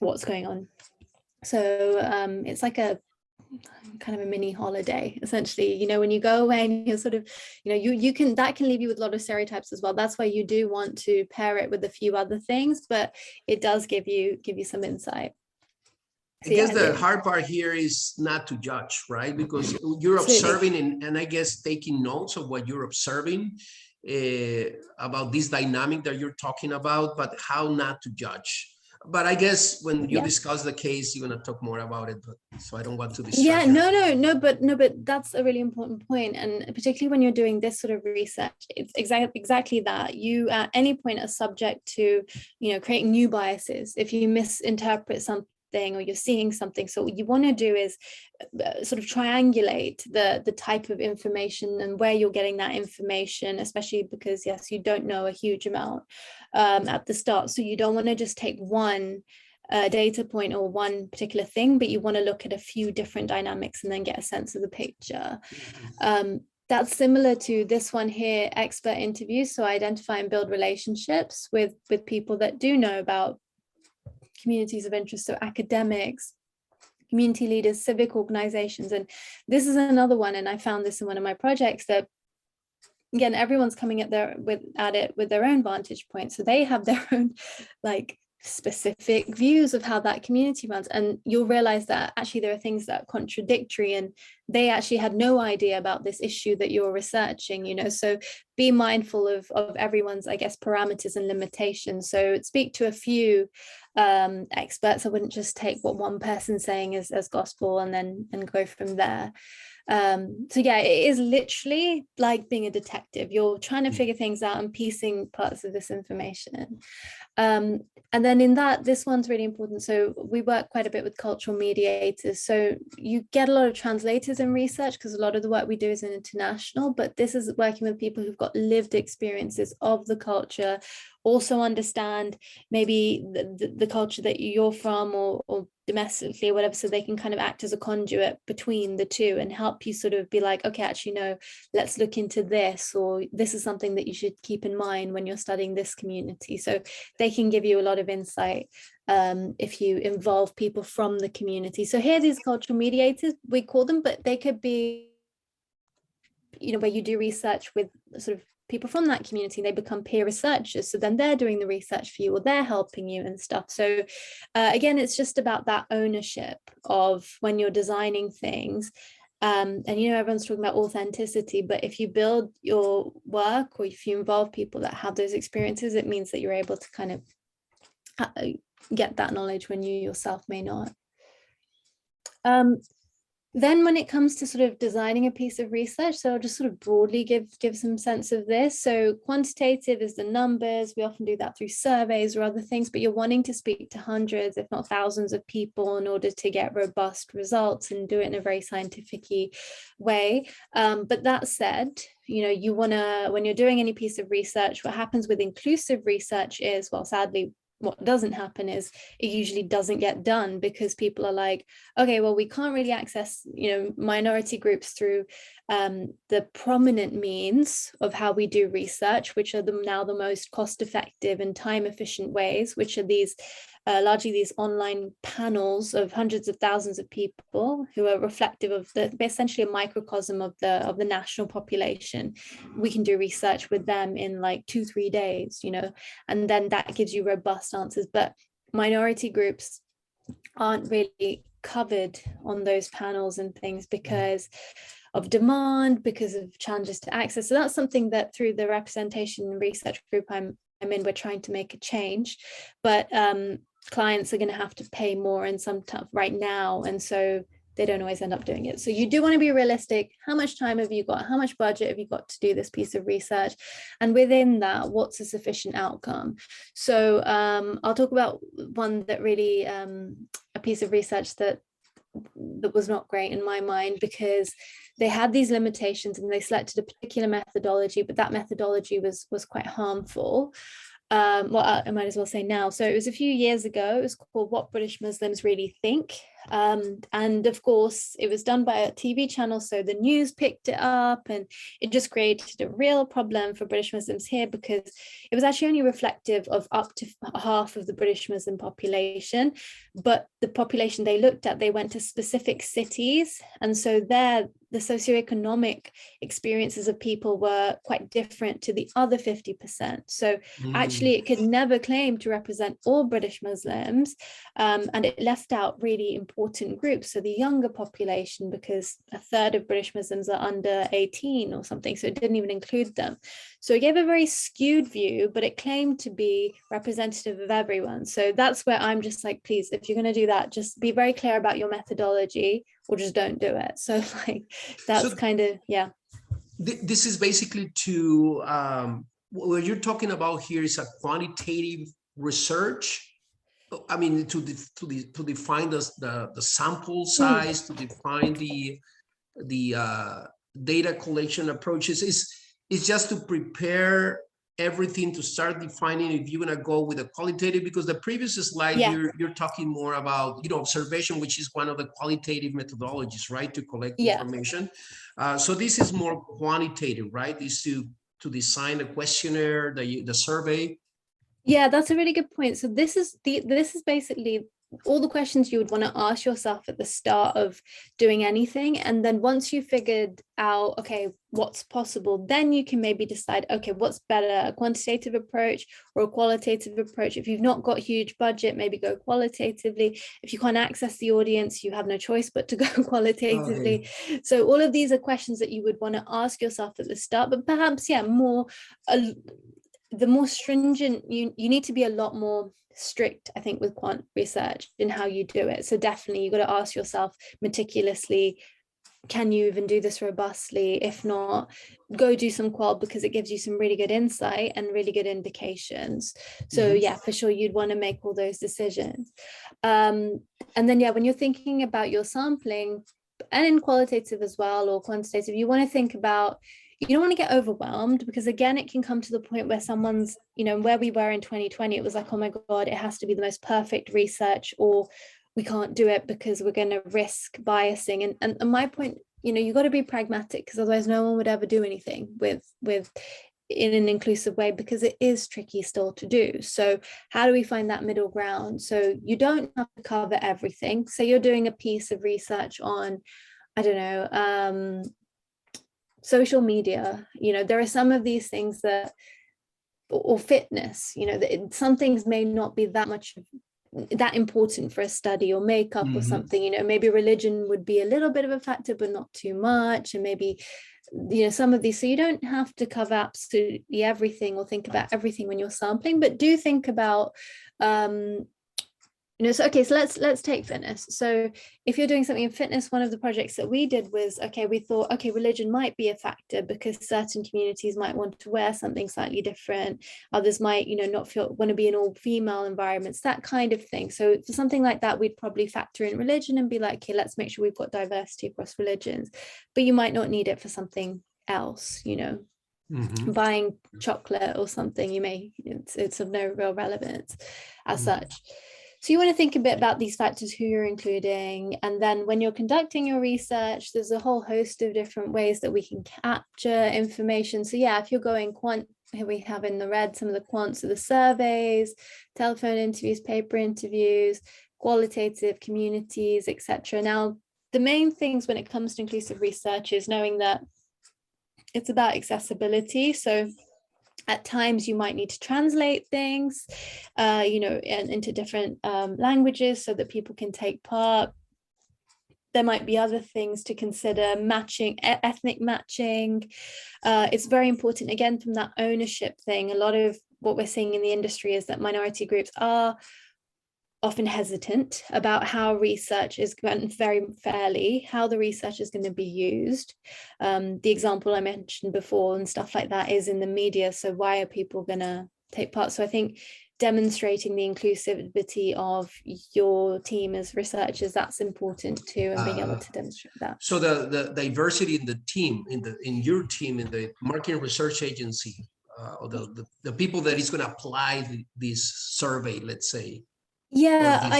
what's going on. So it's like a kind of a mini holiday, essentially. When you go away and you're sort of, you can, that can leave you with a lot of stereotypes as well. That's why you do want to pair it with a few other things, but it does give you some insight. I guess the hard part here is not to judge, right? Because you're observing and I guess taking notes of what you're observing about this dynamic that you're talking about, but how not to judge. But I guess when you Yeah. discuss the case, you're gonna talk more about it. But so I don't want to Yeah, distract. no, but that's a really important point, and particularly when you're doing this sort of research, it's exactly that. You at any point are subject to, creating new biases if you misinterpret something or you're seeing something. So what you want to do is sort of triangulate the type of information and where you're getting that information, especially because yes, you don't know a huge amount at the start, so you don't want to just take one data point or one particular thing, but you want to look at a few different dynamics and then get a sense of the picture. That's similar to this one here, expert interviews. So identify and build relationships with people that do know about communities of interest, so academics, community leaders, civic organizations. And this is another one, and I found this in one of my projects, that again, everyone's coming at it with their own vantage point. So they have their own specific views of how that community runs, and you'll realize that actually there are things that are contradictory, and they actually had no idea about this issue that you're researching. So be mindful of everyone's, I guess, parameters and limitations. So speak to a few experts. I wouldn't just take what one person's saying as gospel and go from there. So yeah, it is literally like being a detective. You're trying to figure things out and piecing parts of this information. And then in that, this one's really important. So we work quite a bit with cultural mediators. So you get a lot of translators in research because a lot of the work we do is international, but this is working with people who've got lived experiences of the culture, also understand maybe the culture that you're from or domestically or whatever, so they can kind of act as a conduit between the two and help you sort of be like, okay, actually, no, let's look into this, or this is something that you should keep in mind when you're studying this community. So they can give you a lot of insight if you involve people from the community. So here, these cultural mediators, we call them, but they could be, where you do research with sort of people from that community, they become peer researchers. So then they're doing the research for you, or they're helping you and stuff. So again, it's just about that ownership of when you're designing things. And everyone's talking about authenticity, but if you build your work or if you involve people that have those experiences, it means that you're able to kind of get that knowledge when you yourself may not. Then when it comes to sort of designing a piece of research, so I'll just sort of broadly give some sense of this. So quantitative is the numbers. We often do that through surveys or other things, but you're wanting to speak to hundreds, if not thousands of people in order to get robust results and do it in a very scientific-y way. But that said, you want to, when you're doing any piece of research, what happens with inclusive research is, well, sadly, what doesn't happen is it usually doesn't get done because people are like, okay, well, we can't really access, minority groups through the prominent means of how we do research, which are now the most cost effective and time efficient ways, which are these largely these online panels of hundreds of thousands of people who are reflective of essentially a microcosm of the national population. We can do research with them in like 2-3 days, and then that gives you robust answers. But minority groups aren't really covered on those panels and things because of demand, because of challenges to access. So that's something that through the representation research group I'm in, we're trying to make a change. But clients are going to have to pay more in some time right now, and so they don't always end up doing it. So you do want to be realistic. How much time have you got? How much budget have you got to do this piece of research? And within that, what's a sufficient outcome? So I'll talk about one that really, a piece of research that was not great in my mind, because they had these limitations and they selected a particular methodology, but that methodology was quite harmful. Well, I might as well say now. So it was a few years ago. It was called What British Muslims Really Think. And of course, it was done by a TV channel. So the news picked it up, and it just created a real problem for British Muslims here, because it was actually only reflective of up to half of the British Muslim population. But the population they looked at, they went to specific cities. And so there, the socioeconomic experiences of people were quite different to the other 50%. So actually it could never claim to represent all British Muslims, and it left out really important groups. So the younger population, because a third of British Muslims are under 18 or something, so it didn't even include them. So it gave a very skewed view, but it claimed to be representative of everyone. So that's where I'm just like, please, if you're going to do that, just be very clear about your methodology, or just don't do it. So like, that's kind of, yeah. This is basically to, what you're talking about here is a quantitative research. I mean, to define the sample size, to define the data collection approaches, is just to prepare everything to start defining if you're going to go with a qualitative, because the previous slide, you're talking more about, you know, observation, which is one of the qualitative methodologies, right, to collect information. So this is more quantitative, right? Is to design a questionnaire, the survey. Yeah, that's a really good point. So this is basically all the questions you would want to ask yourself at the start of doing anything. And then once you figured out, okay, what's possible, then you can maybe decide, okay, what's better, a quantitative approach or a qualitative approach? If you've not got huge budget, maybe go qualitatively. If you can't access the audience, you have no choice but to go qualitatively. Okay. So all of these are questions that you would want to ask yourself at the start, but perhaps, yeah, the more stringent, you need to be a lot more strict, I think, with quant research in how you do it. So definitely you got to ask yourself meticulously, can you even do this robustly? If not, go do some qual, because it gives you some really good insight and really good indications. So yeah, for sure, you'd want to make all those decisions. And then, yeah, when you're thinking about your sampling, and in qualitative as well, or quantitative, you want to think about, you don't want to get overwhelmed, because again, it can come to the point where someone's, you know, where we were in 2020, it was like, oh my God, it has to be the most perfect research, or we can't do it because we're going to risk biasing. And my point, you know, you got to be pragmatic, because otherwise no one would ever do anything with in an inclusive way, because it is tricky still to do. So how do we find that middle ground? So you don't have to cover everything. So you're doing a piece of research on, I don't know, social media, you know, there are some of these things that, or fitness, you know, that some things may not be that important for a study, or makeup or something, you know, maybe religion would be a little bit of a factor, but not too much. And maybe, you know, some of these, so you don't have to cover absolutely everything or think about everything when you're sampling, but do think about, you know, so, okay, so let's take fitness. So if you're doing something in fitness, one of the projects that we did was, okay, we thought, okay, religion might be a factor, because certain communities might want to wear something slightly different. Others might, you know, not want to be in all female environments, that kind of thing. So for something like that, we'd probably factor in religion and be like, okay, let's make sure we've got diversity across religions. But you might not need it for something else, you know. Buying chocolate or something, you may, it's of no real relevance as such. So you want to think a bit about these factors, who you're including. And then when you're conducting your research, there's a whole host of different ways that we can capture information. So yeah, if you're going quant, here we have in the red some of the quants, so the surveys, telephone interviews, paper interviews, qualitative, communities, etc. Now, the main things when it comes to inclusive research is knowing that it's about accessibility. So at times you might need to translate things, you know, into different languages so that people can take part. There might be other things to consider, matching, ethnic matching. It's very important, again, from that ownership thing. A lot of what we're seeing in the industry is that minority groups are often hesitant about how research is going, very fairly, how the research is going to be used. The example I mentioned before and stuff like that is in the media. So why are people going to take part? So I think demonstrating the inclusivity of your team as researchers, that's important too, and being able to demonstrate that. So the diversity in the team, in your team, in the marketing research agency, or the people that is going to apply this survey, let's say. Yeah,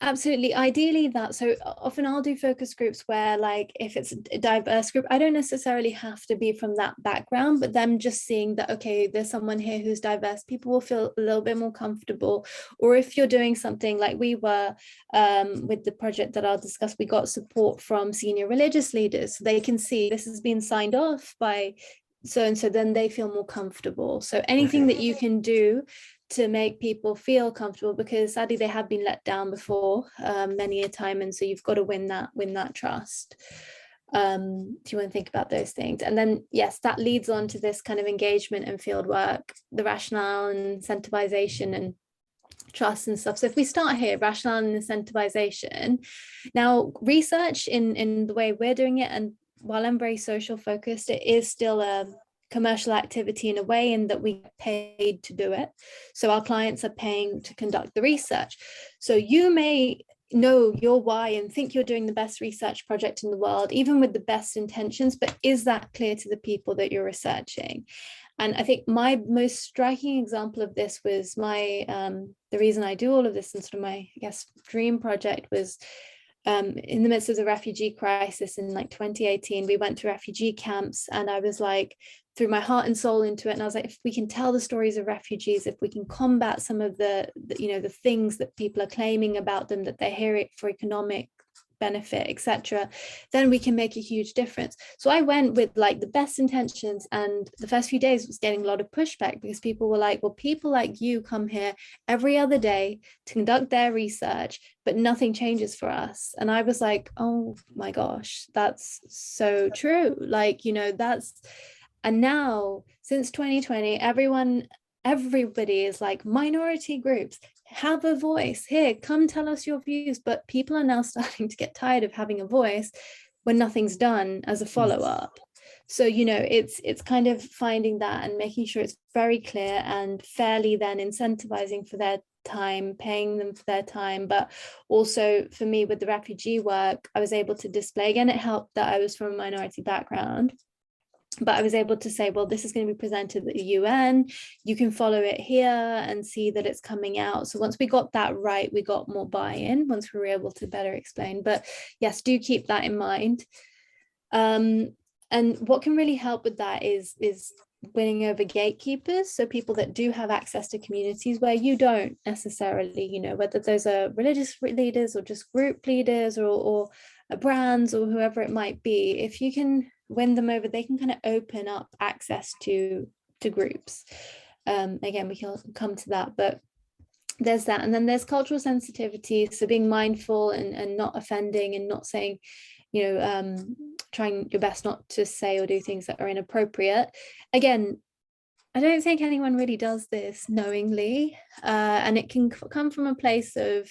Absolutely. Ideally that. So often I'll do focus groups where, like, if it's a diverse group, I don't necessarily have to be from that background, but them just seeing that, okay, there's someone here who's diverse, people will feel a little bit more comfortable. Or if you're doing something like we were with the project that I'll discuss, we got support from senior religious leaders. So they can see this has been signed off by so and so, then they feel more comfortable. So anything that you can do to make people feel comfortable, because sadly they have been let down before many a time, and so you've got to win that trust. Do you want to think about those things? And then yes, that leads on to this kind of engagement and field work, the rationale and incentivization and trust and stuff. So if we start here, rationale and incentivization. Now research in the way we're doing it, and while I'm very social focused, it is still a commercial activity in a way, in that we get paid to do it. So our clients are paying to conduct the research. So you may know your why and think you're doing the best research project in the world, even with the best intentions, but is that clear to the people that you're researching? And I think my most striking example of this was my the reason I do all of this, and sort of my, I guess, dream project was in the midst of the refugee crisis in like 2018. We went to refugee camps, and I was like, threw my heart and soul into it, and I was like, if we can tell the stories of refugees, if we can combat some of the things that people are claiming about them, that they hear it for economic benefit, etc., then we can make a huge difference. So I went with like the best intentions, and the first few days was getting a lot of pushback, because people were like, well, people like you come here every other day to conduct their research, but nothing changes for us. And I was like, oh my gosh, that's so true. Like, and now since 2020, everybody is like, minority groups have a voice here, come tell us your views. But people are now starting to get tired of having a voice when nothing's done as a follow-up. So it's kind of finding that and making sure it's very clear and fairly then incentivizing for their time, paying them for their time. But also for me with the refugee work, I was able to display, again, it helped that I was from a minority background, but I was able to say, well, this is going to be presented at the UN. You can follow it here and see that it's coming out. So once we got that right, we got more buy-in once we were able to better explain. But yes, do keep that in mind. And what can really help with that is winning over gatekeepers. So people that do have access to communities where you don't necessarily, whether those are religious leaders or just group leaders or brands or whoever it might be. If you can win them over, they can kind of open up access to groups. Again, we can come to that, but there's that. And then there's cultural sensitivity. So being mindful and not offending and not saying, trying your best not to say or do things that are inappropriate. Again, I don't think anyone really does this knowingly, and it can come from a place of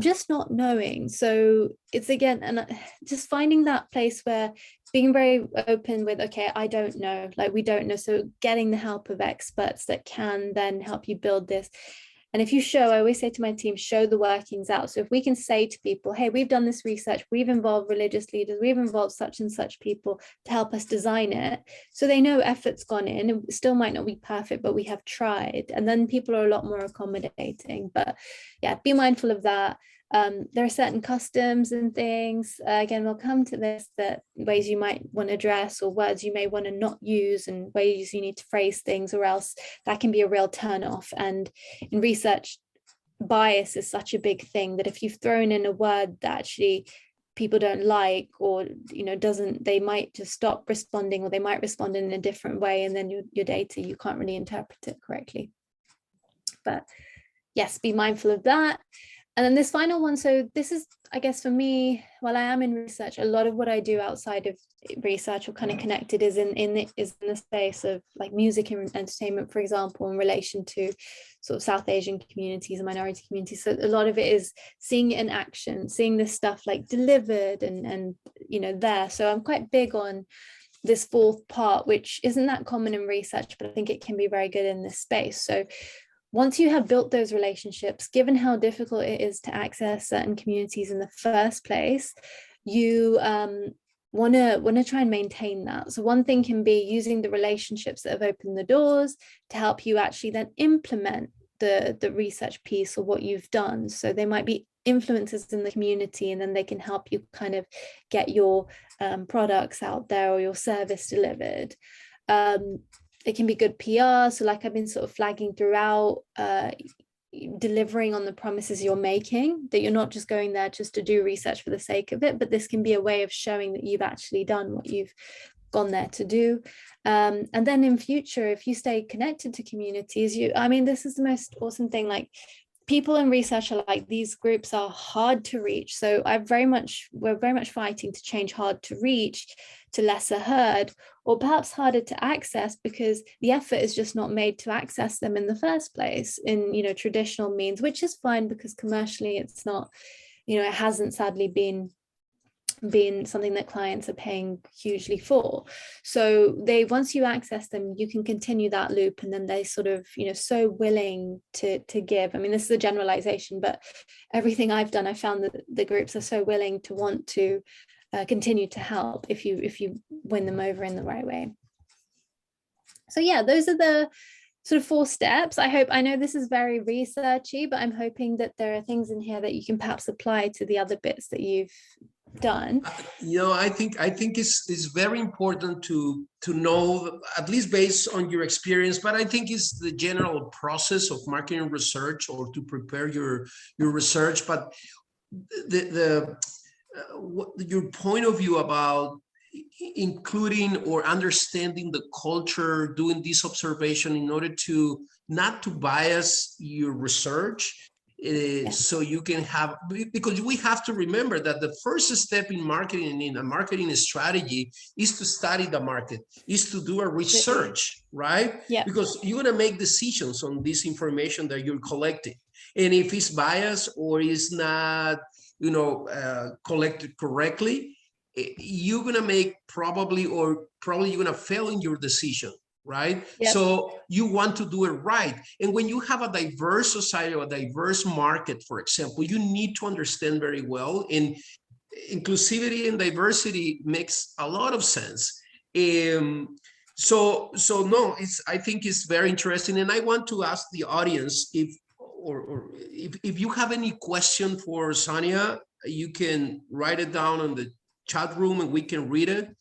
just not knowing. So it's, again, and just finding that place where being very open with, okay, I don't know, like we don't know. So getting the help of experts that can then help you build this. And if you show, I always say to my team, show the workings out. So if we can say to people, hey, we've done this research, we've involved religious leaders, we've involved such and such people to help us design it. So they know effort's gone in. It still might not be perfect, but we have tried. And then people are a lot more accommodating. But yeah, be mindful of that. There are certain customs and things, again, we'll come to this, that ways you might want to dress or words you may want to not use and ways you need to phrase things, or else that can be a real turn off. And in research, bias is such a big thing that if you've thrown in a word that actually people don't like, or they might just stop responding, or they might respond in a different way, and then your data, you can't really interpret it correctly. But yes, be mindful of that. And then this final one, so this is, I guess for me, while I am in research, a lot of what I do outside of research or kind of connected is in the space of like music and entertainment, for example, in relation to sort of South Asian communities and minority communities. So a lot of it is seeing it in action, seeing this stuff like delivered and there. So I'm quite big on this fourth part, which isn't that common in research, but I think it can be very good in this space. So once you have built those relationships, given how difficult it is to access certain communities in the first place, you want to try and maintain that. So one thing can be using the relationships that have opened the doors to help you actually then implement the research piece or what you've done. So they might be influencers in the community, and then they can help you kind of get your products out there or your service delivered. It can be good PR. So like I've been sort of flagging throughout, delivering on the promises you're making, that you're not just going there just to do research for the sake of it, but this can be a way of showing that you've actually done what you've gone there to do. And then in future, if you stay connected to communities, I mean, this is the most awesome thing. Like, people in research are like, these groups are hard to reach. So we're very much fighting to change hard to reach to lesser heard, or perhaps harder to access, because the effort is just not made to access them in the first place in, you know, traditional means, which is fine because commercially it's not, you know, it hasn't sadly been something that clients are paying hugely for. So once you access them, you can continue that loop, and then they sort of, you know, so willing to give. I mean, this is a generalization, but everything I've done, I found that the groups are so willing to want to continue to help if you win them over in the right way. So yeah, those are the sort of 4 steps. I know this is very researchy, but I'm hoping that there are things in here that you can perhaps apply to the other bits that you've done. You know, I think it's very important to know, at least based on your experience, but I think it's the general process of marketing research, or to prepare your research. But your point of view about including or understanding the culture, doing this observation in order to not to bias your research. So you can have, because we have to remember that the first step in marketing, in a marketing strategy, is to study the market, is to do a research, right? Yeah. Because you're going to make decisions on this information that you're collecting. And if it's biased or is not, you know, collected correctly, you're going to make probably you're going to fail in your decision. Right? Yep. So you want to do it right. And when you have a diverse society or a diverse market, for example, you need to understand very well. And inclusivity and diversity makes a lot of sense. So no, I think it's very interesting. And I want to ask the audience if you have any question for Sania, you can write it down on the chat room and we can read it.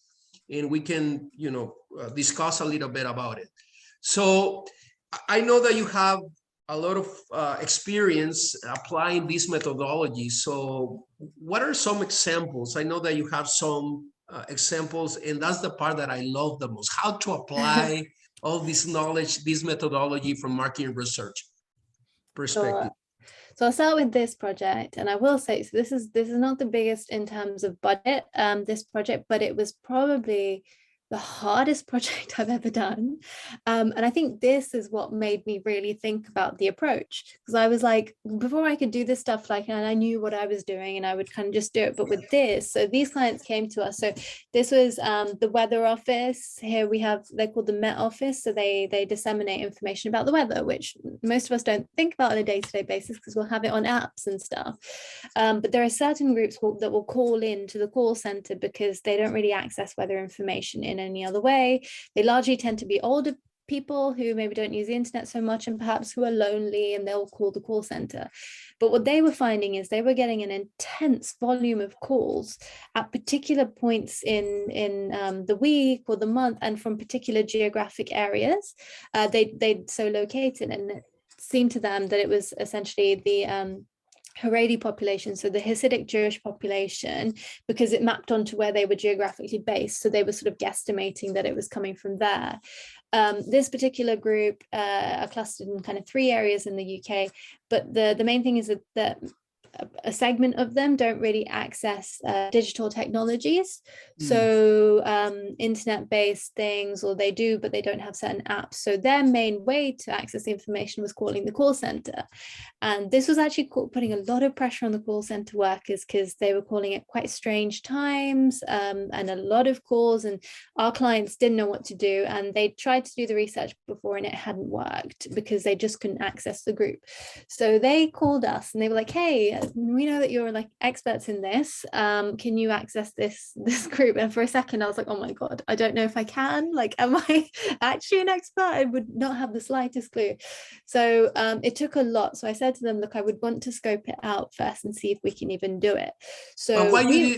And we can, you know, discuss a little bit about it. So I know that you have a lot of experience applying this methodology. So what are some examples? I know that you have some examples, and that's the part that I love the most, how to apply all this knowledge, this methodology from marketing research perspective. So I'll start with this project, and I will say, so this is not the biggest in terms of budget, this project, but it was probably the hardest project I've ever done. And I think this is what made me really think about the approach, because I was like, before I could do this stuff, like, and I knew what I was doing and I would kind of just do it. But with this, so these clients came to us. So this was the weather office. Here we have, they're called the Met Office. So they disseminate information about the weather, which most of us don't think about on a day-to-day basis because we'll have it on apps and stuff. But there are certain groups that will call in to the call center because they don't really access weather information in any other way. They largely tend to be older people who maybe don't use the internet so much, and perhaps who are lonely, and they'll call the call center. But what they were finding is they were getting an intense volume of calls at particular points in the week or the month, and from particular geographic areas they'd so located. And it seemed to them that it was essentially the Haredi population, so the Hasidic Jewish population, because it mapped onto where they were geographically based. So they were sort of guesstimating that it was coming from there. This particular group are clustered in kind of 3 areas in the UK, but the main thing is that a segment of them don't really access digital technologies. So internet-based things, or they do, but they don't have certain apps. So their main way to access the information was calling the call center. And this was actually putting a lot of pressure on the call center workers, because they were calling at quite strange times and a lot of calls, and our clients didn't know what to do. And they tried to do the research before and it hadn't worked because they just couldn't access the group. So they called us and they were like, hey, we know that you're like experts in this. Can you access this group? And for a second I was like, oh my God, I don't know if I can, like, am I actually an expert? I would not have the slightest clue. So it took a lot. So I said to them, look, I would want to scope it out first and see if we can even do it. So why you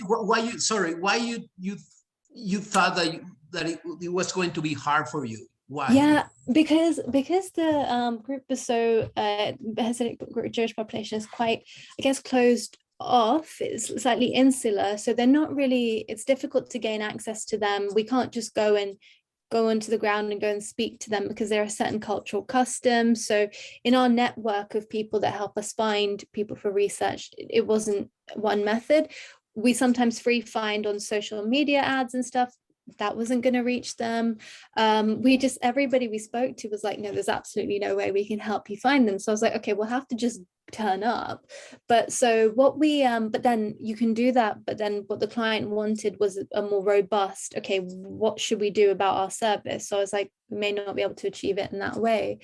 thought that it was going to be hard for you? Why? Yeah, because the group was so Hasidic Jewish population is quite, I guess, closed off. It's slightly insular, so they're not really. It's difficult to gain access to them. We can't just go onto the ground and go and speak to them because there are certain cultural customs. So in our network of people that help us find people for research, it wasn't one method. We sometimes free find on social media ads and stuff. That wasn't going to reach them. Everybody we spoke to was like, no, there's absolutely no way we can help you find them. So I was like, okay, we'll have to just turn up. But so what we but then you can do that, but then what the client wanted was a more robust, okay, what should we do about our service? So I was like, we may not be able to achieve it in that way.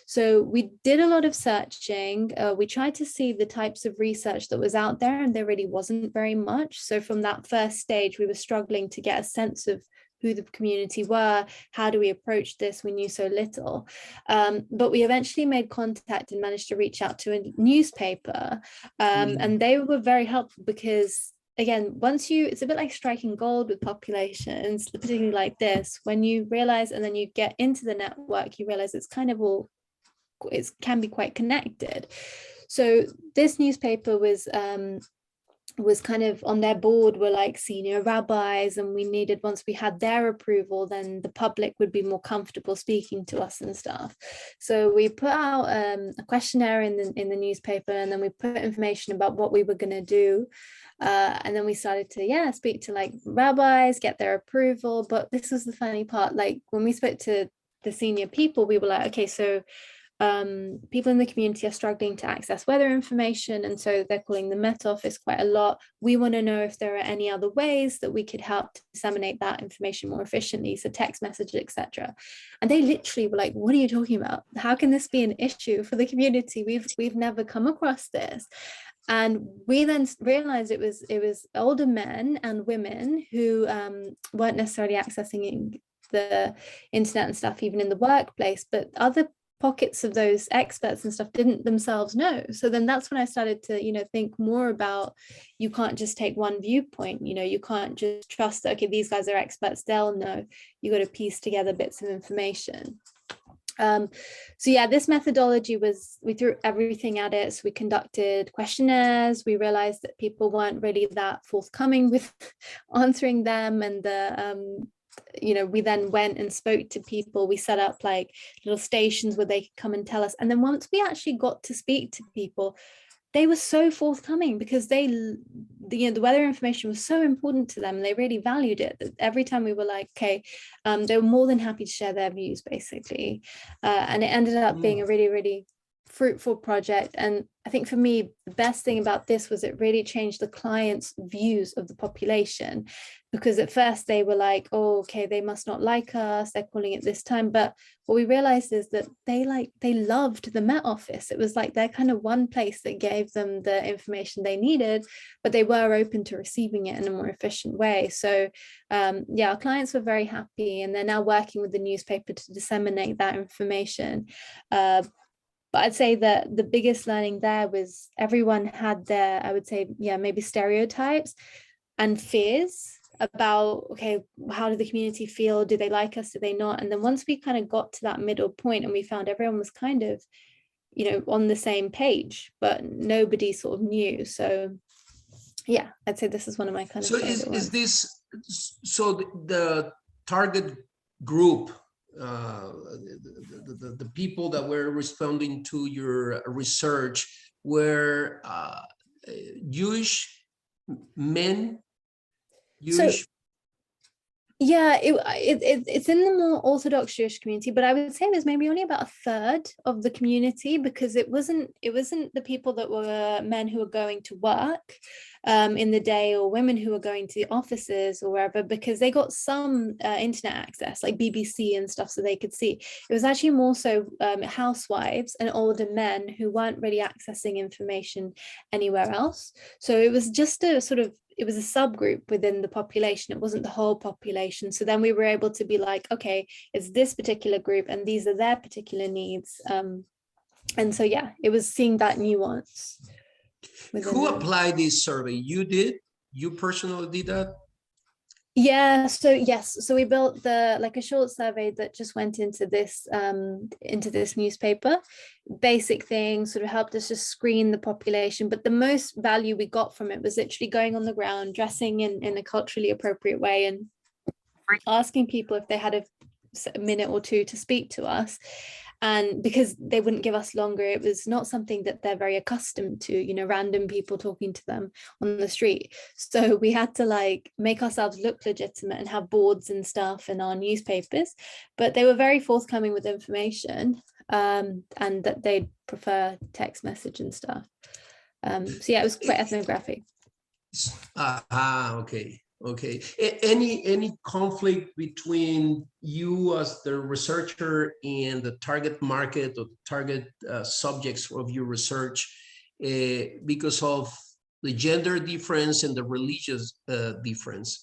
So we did a lot of searching. We tried to see the types of research that was out there, and there really wasn't very much. So from that first stage, we were struggling to get a sense of who the community were. How do we approach this? We knew so little. But we eventually made contact and managed to reach out to a newspaper. And they were very helpful because, again, it's a bit like striking gold with populations, particularly like this. When you realize, and then you get into the network, you realize it's kind of all, it can be quite connected. So this newspaper was kind of on their board were like senior rabbis, and we needed, once we had their approval, then the public would be more comfortable speaking to us and stuff. So we put out a questionnaire in the newspaper, and then we put information about what we were going to do. And then we started to speak to like rabbis, get their approval. But this was the funny part, like when we spoke to the senior people, we were like, okay, so people in the community are struggling to access weather information, and so they're calling the Met Office quite a lot. We want to know if there are any other ways that we could help to disseminate that information more efficiently, so text messages, etc. And they literally were like, what are you talking about? How can this be an issue for the community? We've never come across this. And we then realized it was older men and women who weren't necessarily accessing the internet and stuff even in the workplace, but other pockets of those experts and stuff didn't themselves know. So then that's when I started to think more about, you can't just take one viewpoint, you can't just trust that, okay, these guys are experts, they'll know. You got to piece together bits of information. This methodology was, we threw everything at it. So we conducted questionnaires. We realized that people weren't really that forthcoming with answering them, and we then went and spoke to people. We set up like little stations where they could come and tell us. And then once we actually got to speak to people, they were so forthcoming because the weather information was so important to them. And they really valued it. That every time we were like, okay, they were more than happy to share their views, basically. And it ended up being a really, really fruitful project. And I think for me, the best thing about this was it really changed the client's views of the population, because at first they were like, oh, okay, they must not like us, they're calling it this time. But what we realized is that they loved the Met Office. It was like their kind of one place that gave them the information they needed, but they were open to receiving it in a more efficient way. So our clients were very happy, and they're now working with the newspaper to disseminate that information. But I'd say that the biggest learning there was everyone had their, I would say, maybe stereotypes and fears about, okay, how did the community feel? Do they like us? Do they not? And then once we kind of got to that middle point and we found everyone was kind of, on the same page, but nobody sort of knew. So I'd say this is one of my kind of favorite ones. Is this, so the target group, the people that were responding to your research were Jewish men? It's in the more Orthodox Jewish community, but I would say there's maybe only about a third of the community, because it wasn't the people that were men who were going to work. in the day, or women who were going to offices or wherever, because they got some internet access, like BBC and stuff, so they could see. It was actually more so housewives and older men who weren't really accessing information anywhere else. So it was just a sort of, it was a subgroup within the population. It wasn't the whole population. So then we were able to be like, okay, it's this particular group and these are their particular needs. And so, yeah, it was seeing that nuance. Who applied this survey? You did? You personally did that? Yeah, so yes, so we built like a short survey that just went into this newspaper. Basic things, sort of helped us just screen the population, but the most value we got from it was literally going on the ground, dressing in a culturally appropriate way, and asking people if they had a minute or two to speak to us. And because they wouldn't give us longer, it was not something that they're very accustomed to, you know, random people talking to them on the street. So we had to like make ourselves look legitimate and have boards and stuff in our newspapers, but they were very forthcoming with information, and that they'd prefer text message and stuff. So yeah, it was quite ethnographic. Okay. Okay. Any conflict between you as the researcher and the target market or target subjects of your research because of the gender difference and the religious difference?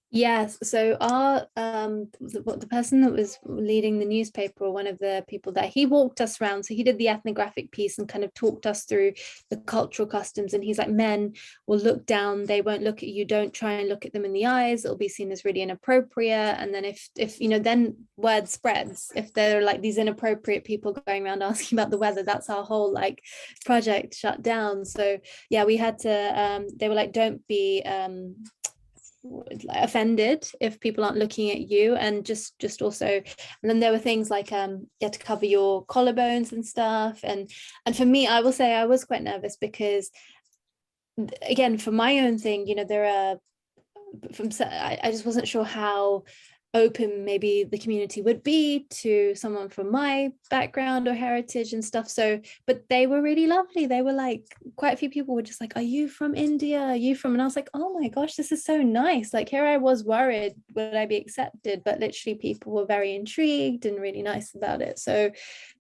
Yes, so our the person that was leading the newspaper, or one of the people there, he walked us around. So he did the ethnographic piece and kind of talked us through the cultural customs. And he's like, men will look down, they won't look at you, don't try and look at them in the eyes, it'll be seen as really inappropriate. And then if you know, then word spreads, if there are like these inappropriate people going around asking about the weather, that's our whole like project shut down. So yeah, we had to they were like, don't be offended if people aren't looking at you, and just also, and then there were things like you had to cover your collarbones and stuff, and for me, I will say I was quite nervous because, again, for my own thing, you know, there are I just wasn't sure how open maybe the community would be to someone from my background or heritage and stuff. So, but they were really lovely. They were like, quite a few people were just like, are you from India? Are you from? And I was like, oh my gosh, this is so nice. Like, here I was worried, would I be accepted? But literally people were very intrigued and really nice about it. So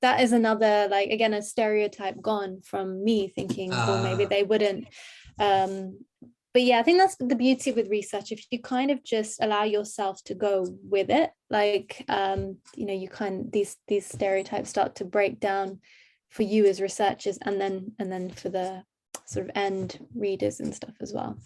that is another, like, again, a stereotype gone from me thinking, well, maybe they wouldn't. But yeah, I think that's the beauty with research. If you kind of just allow yourself to go with it, like, you know, you these stereotypes start to break down for you as researchers, and then for the sort of end readers and stuff as well.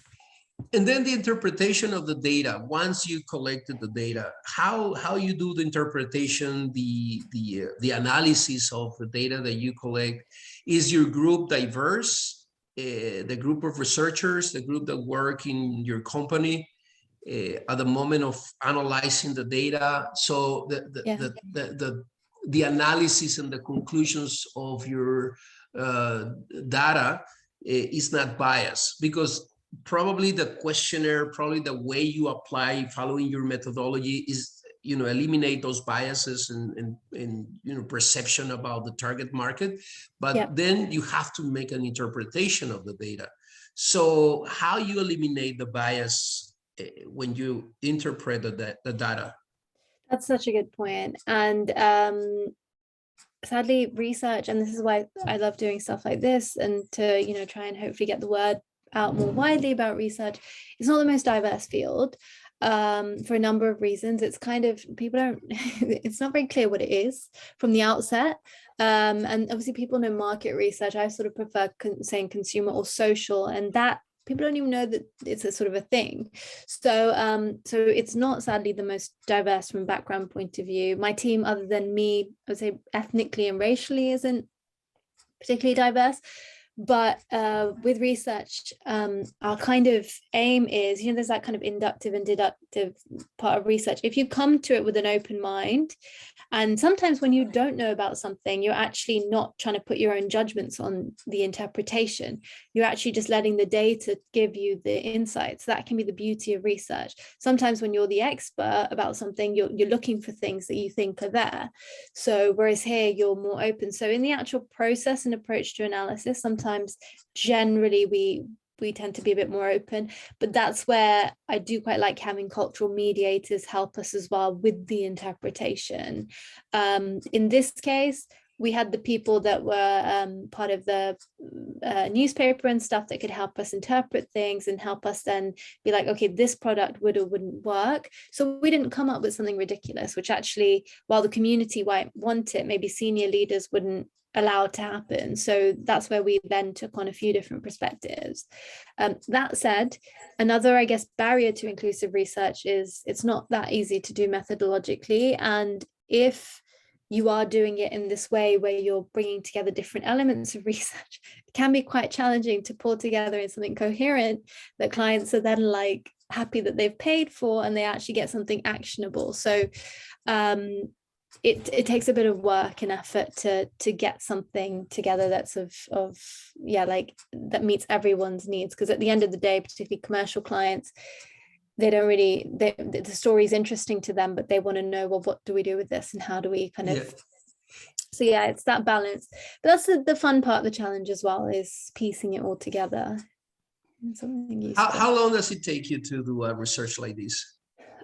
And then the interpretation of the data. Once you collected the data, how you do the interpretation, the analysis of the data that you collect. Is your group diverse? The group of researchers, the group that work in your company at the moment of analyzing the data. So the analysis and the conclusions of your data is not biased, because probably the questionnaire, probably the way you apply following your methodology is, you know, eliminate those biases and you know, perception about the target market, but then you have to make an interpretation of the data. So how you eliminate the bias when you interpret the data? That's such a good point. And sadly, research, and this is why I love doing stuff like this, and to, you know, try and hopefully get the word out more widely about research, it's not the most diverse field. For a number of reasons. It's kind of, people don't, it's not very clear what it is from the outset. And obviously people know market research. I sort of prefer saying consumer or social, and that people don't even know that it's a sort of a thing. So so it's not, sadly, the most diverse from a background point of view. My team, other than me, I would say ethnically and racially isn't particularly diverse. But with research, our kind of aim is, you know, there's that kind of inductive and deductive part of research. If you come to it with an open mind, and sometimes when you don't know about something, you're actually not trying to put your own judgments on the interpretation. You're actually just letting the data give you the insights. That can be the beauty of research. Sometimes when you're the expert about something, you're looking for things that you think are there. So whereas here, you're more open. So in the actual process and approach to analysis, sometimes generally we we tend to be a bit more open. But that's where I do quite like having cultural mediators help us as well with the interpretation. In this case, we had the people that were part of the newspaper and stuff that could help us interpret things and help us then be like, okay, this product would or wouldn't work. So we didn't come up with something ridiculous, which actually, while the community might want it, maybe senior leaders wouldn't allow it to happen. So that's where we then took on a few different perspectives. That said, another, I guess, barrier to inclusive research is it's not that easy to do methodologically. And if you are doing it in this way where you're bringing together different elements of research, it can be quite challenging to pull together in something coherent that clients are then like happy that they've paid for and they actually get something actionable. So it takes a bit of work and effort to get something together that's of like that meets everyone's needs, because at the end of the day, particularly commercial clients, they don't really, the story is interesting to them, but they want to know, well, what do we do with this and how do we kind of, so yeah, it's that balance. But that's the fun part, the challenge as well, is piecing it all together. Something useful. How long does it take you to do a research like this?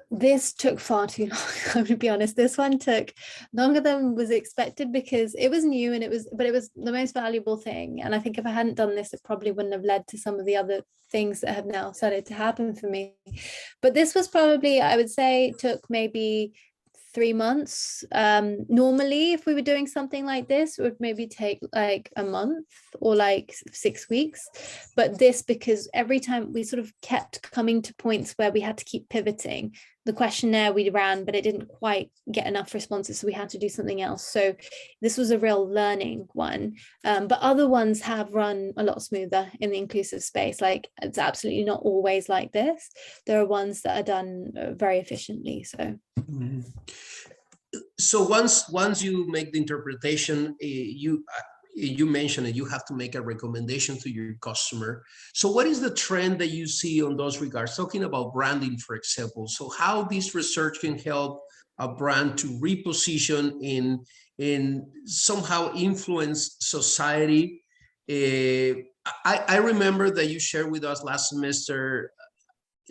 This took far too long. I'm gonna be honest. This one took longer than was expected because it was new and it was the most valuable thing. And I think if I hadn't done this, it probably wouldn't have led to some of the other things that have now started to happen for me. But this was probably, I would say, took maybe 3 months. Normally, if we were doing something like this, it would maybe take like a month or like 6 weeks. But this, because every time we sort of kept coming to points where we had to keep pivoting. The questionnaire we ran, but it didn't quite get enough responses, so we had to do something else. So this was a real learning one. But other ones have run a lot smoother in the inclusive space. Like, it's absolutely not always like this. There are ones that are done very efficiently. So. Mm-hmm. So once you make the interpretation, you mentioned that you have to make a recommendation to your customer. So what is the trend that you see on those regards? Talking about branding, for example. So how this research can help a brand to reposition in somehow influence society. I remember that you shared with us last semester,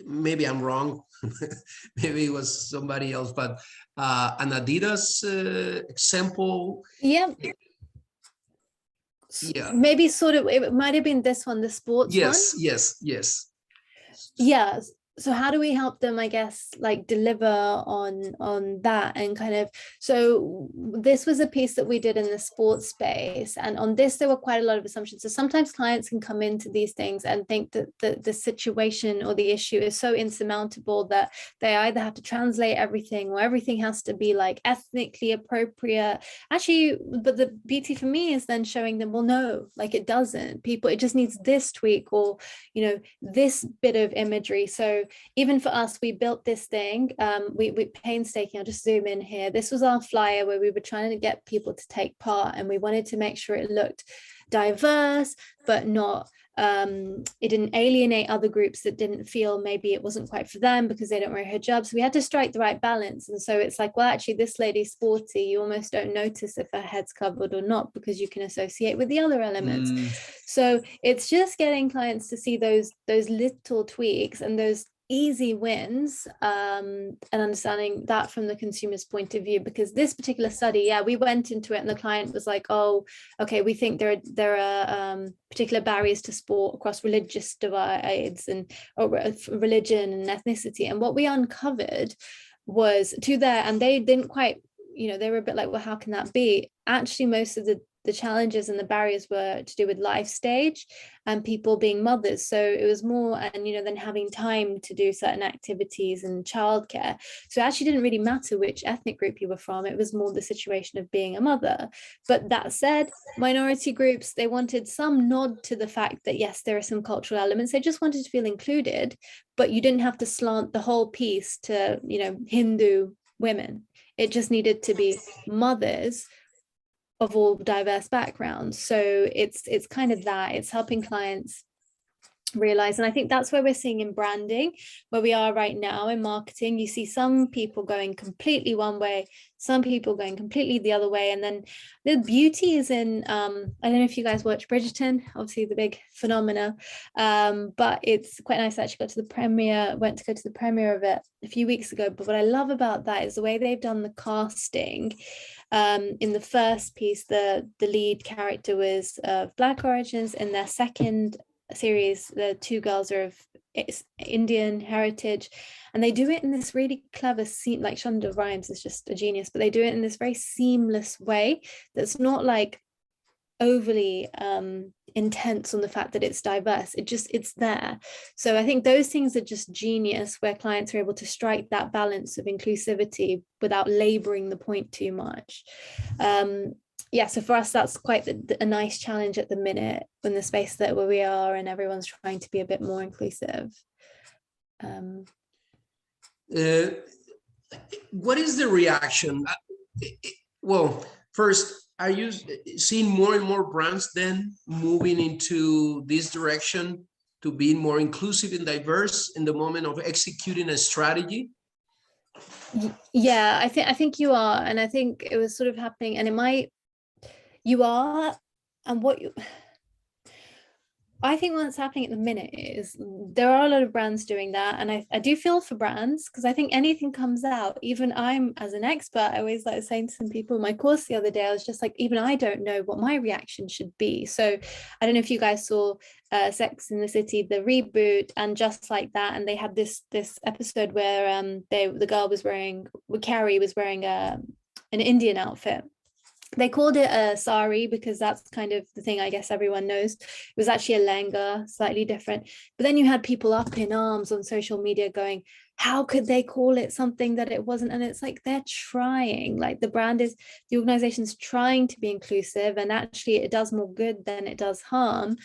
maybe I'm wrong, maybe it was somebody else, but an Adidas example. Yeah. Yeah, maybe sort of, it might have been this one, the sports one. Yes. Yeah. So how do we help them, I guess, like deliver on that? And kind of, so this was a piece that we did in the sports space, and on this there were quite a lot of assumptions. So sometimes clients can come into these things and think that the situation or the issue is so insurmountable that they either have to translate everything or everything has to be like ethnically appropriate. Actually, but the beauty for me is then showing them, well, no, like it doesn't. It just needs this tweak or, this bit of imagery. So even for us, we built this thing, we painstaking, I'll just zoom in here. This was our flyer where we were trying to get people to take part, and we wanted to make sure it looked diverse, but not, it didn't alienate other groups that didn't feel maybe it wasn't quite for them because they don't wear hijab. So we had to strike the right balance. And so it's like, well, actually this lady's sporty, you almost don't notice if her head's covered or not because you can associate with the other elements. So it's just getting clients to see those little tweaks and those easy wins, and understanding that from the consumer's point of view. Because this particular study, we went into it and the client was like, oh, okay, we think there are particular barriers to sport across religious divides and religion and ethnicity. And what we uncovered was and they didn't quite, they were a bit like, well, how can that be? Actually, most of the challenges and the barriers were to do with life stage and people being mothers. So it was more, and then having time to do certain activities and childcare. So it actually didn't really matter which ethnic group you were from. It was more the situation of being a mother. But that said, minority groups, they wanted some nod to the fact that yes, there are some cultural elements. They just wanted to feel included, but you didn't have to slant the whole piece to, Hindu women. It just needed to be mothers of all diverse backgrounds. So it's kind of that, it's helping clients realize. And I think that's where we're seeing in branding, where we are right now in marketing. You see some people going completely one way, some people going completely the other way. And then the beauty is in, I don't know if you guys watch Bridgerton, obviously the big phenomena, but it's quite nice. I actually went to the premiere of it a few weeks ago. But what I love about that is the way they've done the casting. In the first piece, the lead character was of Black origins. In their second series, the two girls are of Indian heritage, and they do it in this really clever scene. Like Shonda Rhimes is just a genius, but they do it in this very seamless way that's not like overly intense on the fact that it's diverse. It's there. So I think those things are just genius, where clients are able to strike that balance of inclusivity without laboring the point too much. Yeah, so for us, that's quite a nice challenge at the minute in the space where we are, and everyone's trying to be a bit more inclusive. What is the reaction? Well, first, are you seeing more and more brands then moving into this direction to being more inclusive and diverse in the moment of executing a strategy? Yeah, I think you are, and I think it was sort of happening, and it might. You are, and I think what's happening at the minute is there are a lot of brands doing that, and I do feel for brands, because I think anything comes out, even I'm as an expert, I always like saying to some people in my course the other day, I was just like, even I don't know what my reaction should be. So I don't know if you guys saw Sex and the City, the reboot, and Just Like That, and they had this episode where Carrie was wearing an Indian outfit. They called it a sari because that's kind of the thing I guess everyone knows. It was actually a lehenga, slightly different. But then you had people up in arms on social media going, how could they call it something that it wasn't? And it's like, they're trying, like the organization's trying to be inclusive, and actually it does more good than it does harm.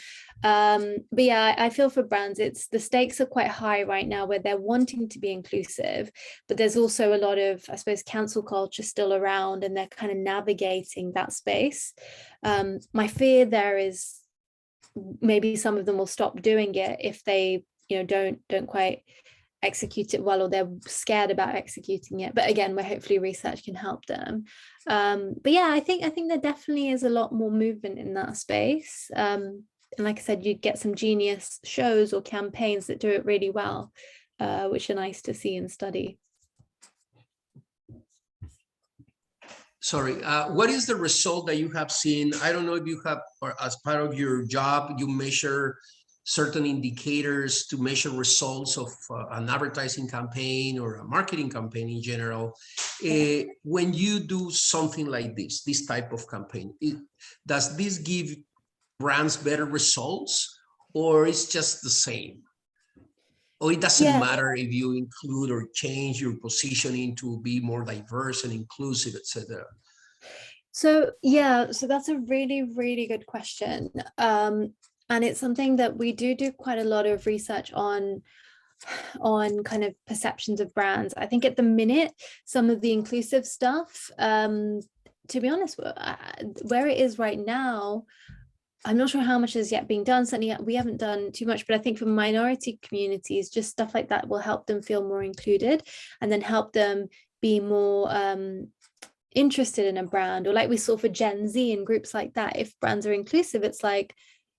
But yeah, I feel for brands, the stakes are quite high right now, where they're wanting to be inclusive, but there's also a lot of, I suppose, cancel culture still around, and they're kind of navigating that space. My fear there is maybe some of them will stop doing it if they, don't quite execute it well, or they're scared about executing it. But again, where hopefully research can help them. But yeah, I think there definitely is a lot more movement in that space. And like I said, you get some genius shows or campaigns that do it really well, which are nice to see and study. Sorry, what is the result that you have seen? I don't know if you have, or as part of your job, you measure certain indicators to measure results of an advertising campaign or a marketing campaign in general. When you do something like this type of campaign, does this give brands better results, or it's just the same? Or it doesn't matter if you include or change your positioning to be more diverse and inclusive, etc.? So that's a really, really good question. And it's something that we do quite a lot of research on kind of perceptions of brands. I think at the minute, some of the inclusive stuff, to be honest, where it is right now, I'm not sure how much is yet being done. Certainly we haven't done too much, but I think for minority communities, just stuff like that will help them feel more included, and then help them be more interested in a brand. Or like we saw for Gen Z and groups like that, if brands are inclusive, it's like,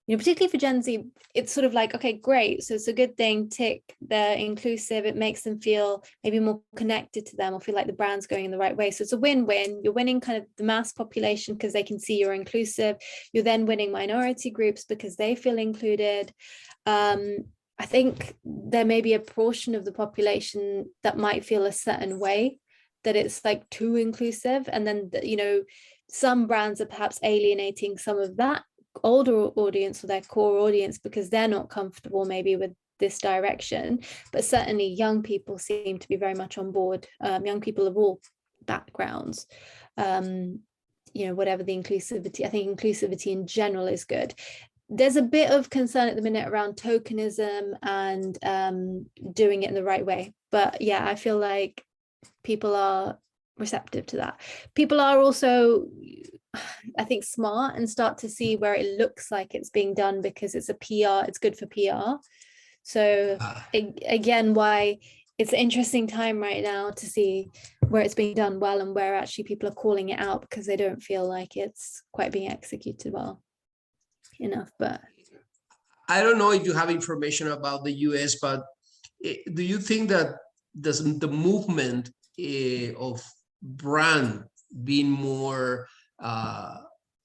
particularly for Gen Z, it's sort of like, okay, great, so it's a good thing, tick, they're inclusive, it makes them feel maybe more connected to them, or feel like the brand's going in the right way. So it's a win-win. You're winning kind of the mass population because they can see you're inclusive. You're then winning minority groups because they feel included. I think there may be a portion of the population that might feel a certain way, that it's like too inclusive, and then some brands are perhaps alienating some of that older audience or their core audience because they're not comfortable maybe with this direction. But certainly young people seem to be very much on board, young people of all backgrounds, whatever the inclusivity. I think inclusivity in general is good. There's a bit of concern at the minute around tokenism and doing it in the right way, but yeah, I feel like people are receptive to that. People are also I think, smart and start to see where it looks like it's being done because it's a PR, it's good for PR. So again, why it's an interesting time right now to see where it's being done well and where actually people are calling it out because they don't feel like it's quite being executed well enough. But I don't know if you have information about the US, but do you think that the movement of brand being more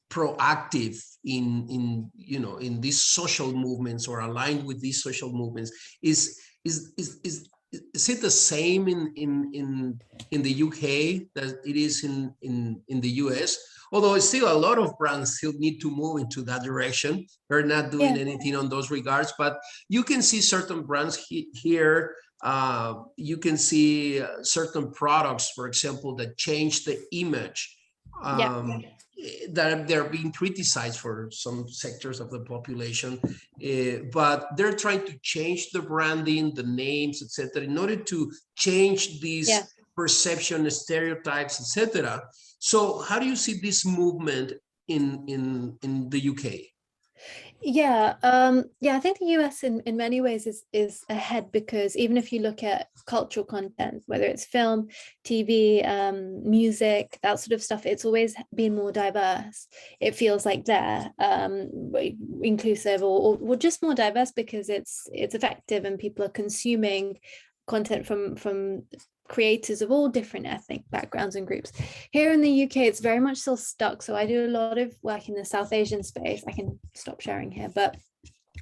proactive in you know, in these social movements or aligned with these social movements is it the same in the UK that it is in the US? Although still a lot of brands still need to move into that direction. They're not doing anything on those regards, but you can see certain brands here. You can see certain products, for example, that change the image. That they're being criticized for some sectors of the population, but they're trying to change the branding, the names, etc., in order to change these perception, stereotypes, etc. So, how do you see this movement in the UK? Yeah, I think the US in many ways is ahead because even if you look at cultural content, whether it's film, TV, music, that sort of stuff, it's always been more diverse. It feels like they're inclusive or just more diverse because it's effective and people are consuming content from creators of all different ethnic backgrounds and groups. Here in the UK, it's very much still stuck. So I do a lot of work in the South Asian space. I can stop sharing here, but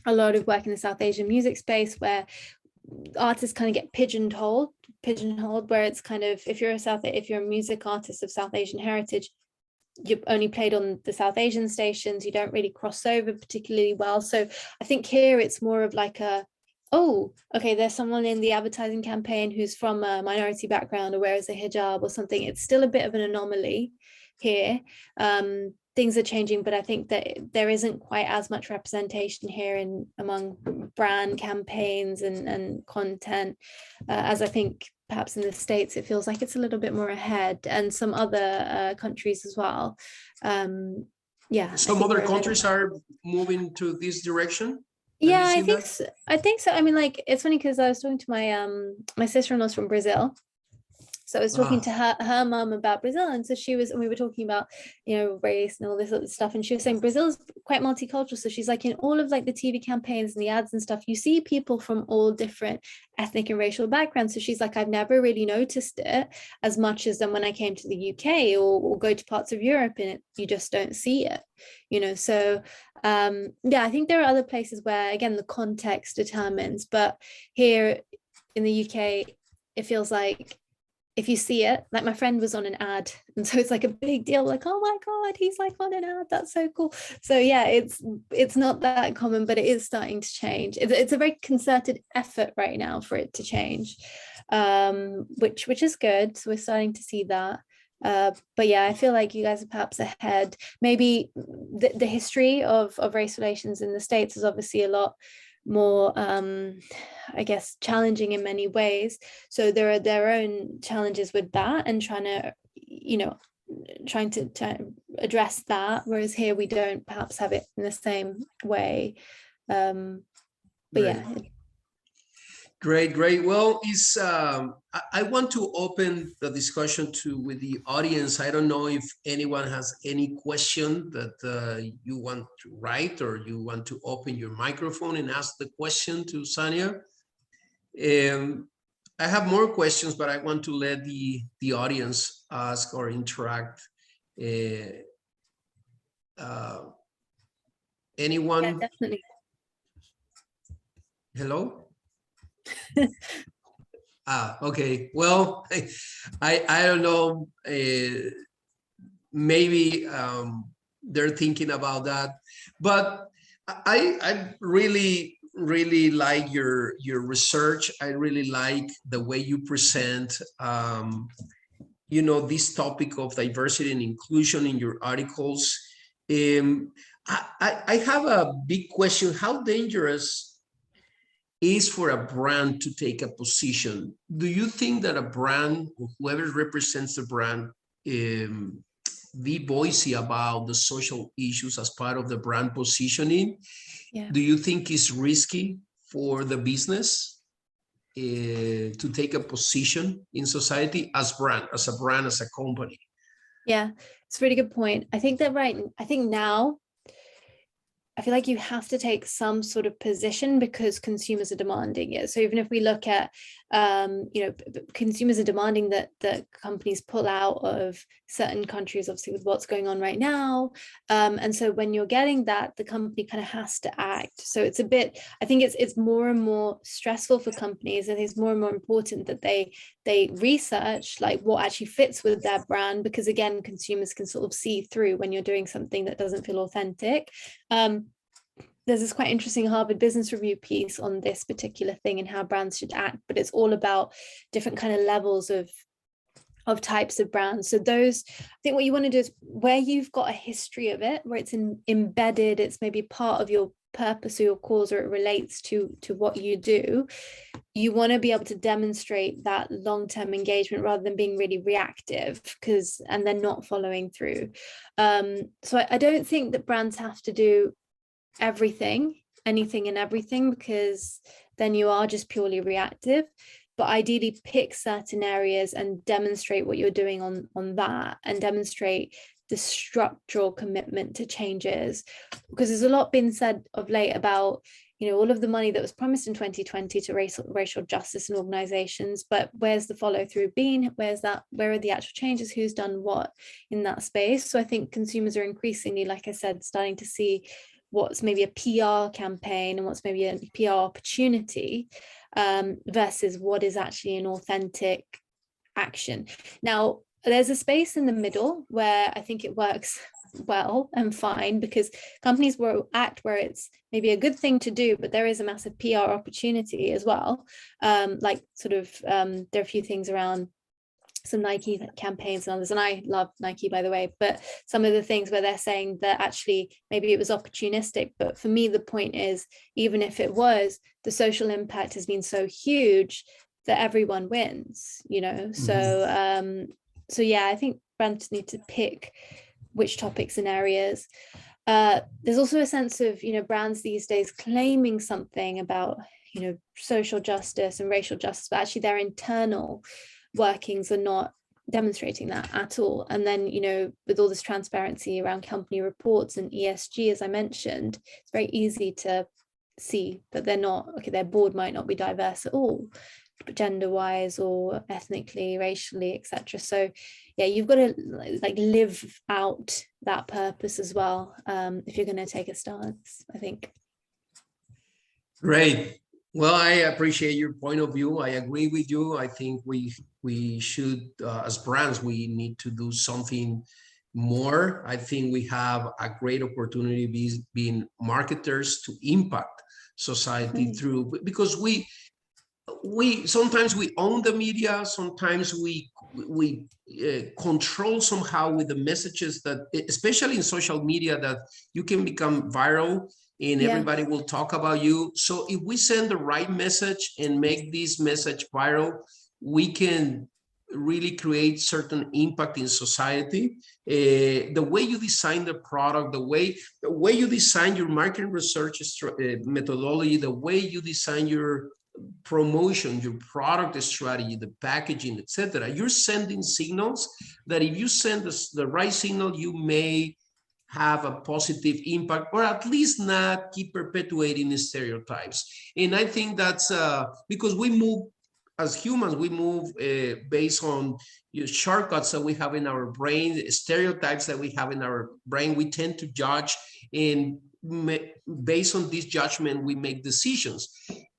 a lot of work in the South Asian music space where artists kind of get pigeonholed, where it's kind of, if you're a music artist of South Asian heritage, you're only played on the South Asian stations, you don't really cross over particularly well. So I think here it's more of like oh, okay, there's someone in the advertising campaign who's from a minority background or wears a hijab or something. It's still a bit of an anomaly here. Things are changing, but I think that there isn't quite as much representation here among brand campaigns and content as I think perhaps in the States. It feels like it's a little bit more ahead, and some other countries as well. Some other countries are moving to this direction. Yeah, I think so. I mean, like, it's funny because I was talking to my my sister-in-law's from Brazil. So I was talking to her mum about Brazil, and so we were talking about, you know, race and all this other stuff, and she was saying Brazil is quite multicultural. So she's like, in all of like the TV campaigns and the ads and stuff, you see people from all different ethnic and racial backgrounds. So she's like, I've never really noticed it as much as then when I came to the UK or go to parts of Europe, and you just don't see it, you know. So I think there are other places where, again, the context determines, but here in the UK, it feels like if you see it, like my friend was on an ad, and so it's like a big deal, like, oh my God, he's like on an ad, that's so cool. So yeah, it's not that common, but it is starting to change. It's a very concerted effort right now for it to change, which is good. So we're starting to see that. But yeah, I feel like you guys are perhaps ahead. Maybe the history of race relations in the States is obviously a lot more I guess challenging in many ways, so there are their own challenges with that and trying to address that, whereas here we don't perhaps have it in the same way. Great. Well, I want to open the discussion with the audience. I don't know if anyone has any question that you want to write, or you want to open your microphone and ask the question to Sania. I have more questions, but I want to let the audience ask or interact. Anyone? Yeah, definitely. Hello? Okay. Well, I don't know. Maybe they're thinking about that, but I really like your research. I really like the way you present you know, this topic of diversity and inclusion in your articles. I have a big question. How dangerous is for a brand to take a position? Do you think that a brand, or whoever represents the brand, be voicey about the social issues as part of the brand positioning, Yeah. do you think it's risky for the business to take a position in society as a brand, as a company? Yeah, it's a really good point. I think now I feel like you have to take some sort of position because consumers are demanding it. So even if we look at, consumers are demanding that companies pull out of certain countries, obviously with what's going on right now. And so when you're getting that, the company kind of has to act. So it's a bit, I think it's more and more stressful for companies, and it's more and more important that they research like what actually fits with their brand, because again, consumers can sort of see through when you're doing something that doesn't feel authentic. There's this quite interesting Harvard Business Review piece on this particular thing and how brands should act, but it's all about different kind of levels of types of brands. So those, I think what you want to do is where you've got a history of it, where it's embedded, it's maybe part of your purpose or your cause, or it relates to what you do, you want to be able to demonstrate that long-term engagement rather than being really reactive and then not following through. So I don't think that brands have to do anything and everything, because then you are just purely reactive, but ideally pick certain areas and demonstrate what you're doing on that, and demonstrate the structural commitment to changes, because there's a lot been said of late about all of the money that was promised in 2020 to racial justice and organizations, but where's the follow through been? Where are the actual changes? Who's done what in that space? So I think consumers are increasingly, like I said, starting to see what's maybe a PR campaign and what's maybe a PR opportunity versus what is actually an authentic action. Now, there's a space in the middle where I think it works well and fine, because companies will act where it's maybe a good thing to do, but there is a massive PR opportunity as well. There are a few things around some Nike campaigns and others, and I love Nike, by the way, but some of the things where they're saying that actually maybe it was opportunistic, but for me the point is, even if it was, the social impact has been so huge that everyone wins, Mm-hmm. So yeah, I think brands need to pick which topics and areas. There's also a sense of brands these days claiming something about social justice and racial justice, but actually their internal workings are not demonstrating that at all. And then with all this transparency around company reports and ESG, as I mentioned, it's very easy to see that they're not their board might not be diverse at all, gender wise or ethnically, racially, etc. So yeah, you've got to live out that purpose as well if you're going to take a stance, I think. Great. Well, I appreciate your point of view. I agree with you. I think we should, as brands, we need to do something more. I think we have a great opportunity being marketers to impact society through, because we sometimes we own the media, sometimes we control somehow with the messages that, especially in social media, that you can become viral and everybody will talk about you. So if we send the right message and make this message viral, we can really create certain impact in society. The way you design the product, the way you design your marketing research methodology, the way you design your promotion, your product strategy, the packaging, etc. You're sending signals that if you send the right signal, you may have a positive impact, or at least not keep perpetuating the stereotypes. And I think that's because we move as humans, we move based on shortcuts that we have in our brain, stereotypes that we have in our brain. We tend to judge, and based on this judgment, we make decisions.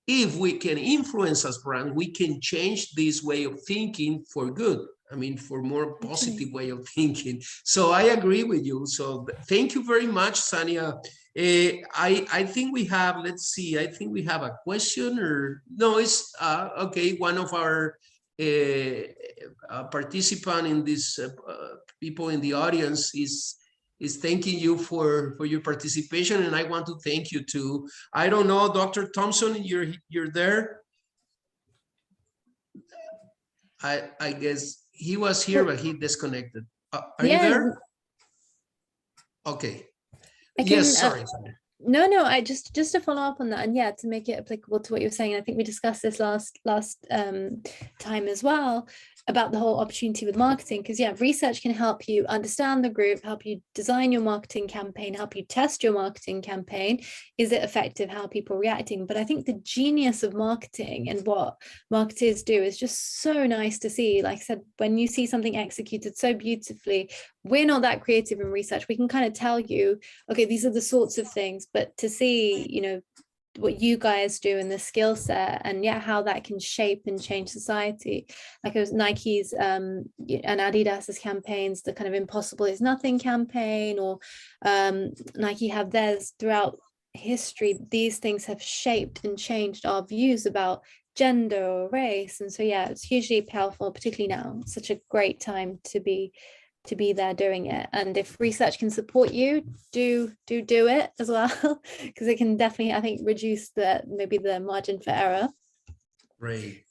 If we can influence as brands, we can change this way of thinking for good. I mean, for more positive way of thinking. So I agree with you. So thank you very much, Sania. I think we have, let's see, I think we have a question, or no, it's okay. One of our participant in this, people in the audience is thanking you for your participation, and I want to thank you too. I don't know, Dr. Thompson, you're there? I guess he was here, but he disconnected. Are you there? Okay. I can, Yes, sorry. No, I just to follow up on that, and yeah, to make it applicable to what you were saying. I think we discussed this last time as well, about the whole opportunity with marketing, because yeah, research can help you understand the group, help you design your marketing campaign, help you test your marketing campaign. Is it effective? How are people reacting? But I think the genius of marketing and what marketers do is just so nice to see. Like I said, when you see something executed so beautifully, we're not that creative in research. We can kind of tell you, okay, these are the sorts of things, but to see, you know, what you guys do and the skill set, and yeah, how that can shape and change society. Like it was Nike's and Adidas's campaigns, the kind of impossible is nothing campaign, or Nike have theirs throughout history. These things have shaped and changed our views about gender or race. And so yeah, it's hugely powerful, particularly now. It's such a great time to be there doing it. And if research can support you, do it as well, because it can definitely, I think, reduce maybe the margin for error. Great.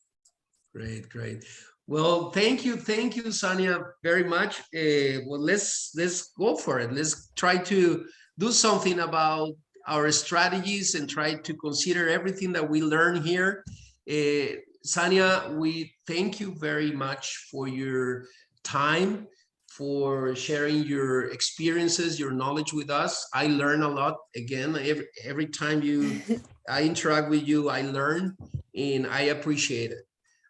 Well, thank you, Sania, very much. Well, let's go for it. Let's try to do something about our strategies and try to consider everything that we learn here. Sania, we thank you very much for your time, for sharing your experiences, your knowledge with us. I learn a lot. Again, every time I interact with you, I learn, and I appreciate it.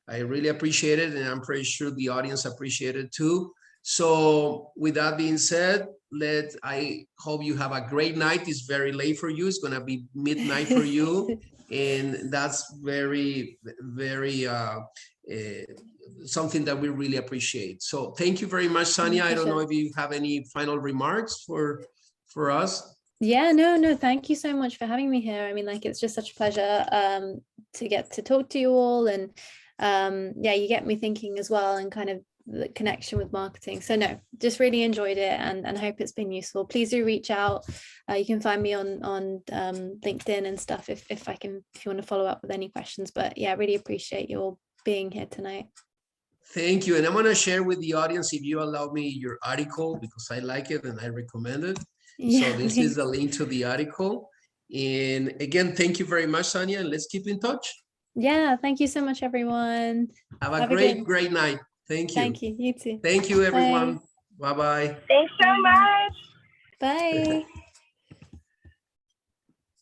I really appreciate it, and I'm pretty sure the audience appreciate it too. So with that being said, I hope you have a great night. It's very late for you. It's gonna be midnight for you. And that's very, very, something that we really appreciate. So thank you very much, Sania. I don't know if you have any final remarks for us. Yeah, no, thank you so much for having me here. I mean, like, it's just such a pleasure to get to talk to you all, and yeah, you get me thinking as well, and kind of the connection with marketing. So no, just really enjoyed it, and hope it's been useful. Please do reach out. You can find me on LinkedIn and stuff if you want to follow up with any questions. But yeah, really appreciate you all being here tonight. Thank you. And I'm going to share with the audience, if you allow me, your article, because I like it and I recommend it. Yeah, so this is a link to the article. And again, thank you very much, Sania, and let's keep in touch. Yeah, thank you so much, everyone. Have a great night. Thank you. Thank you. You too. Thank you, everyone. Bye-bye. Thanks so much. Bye.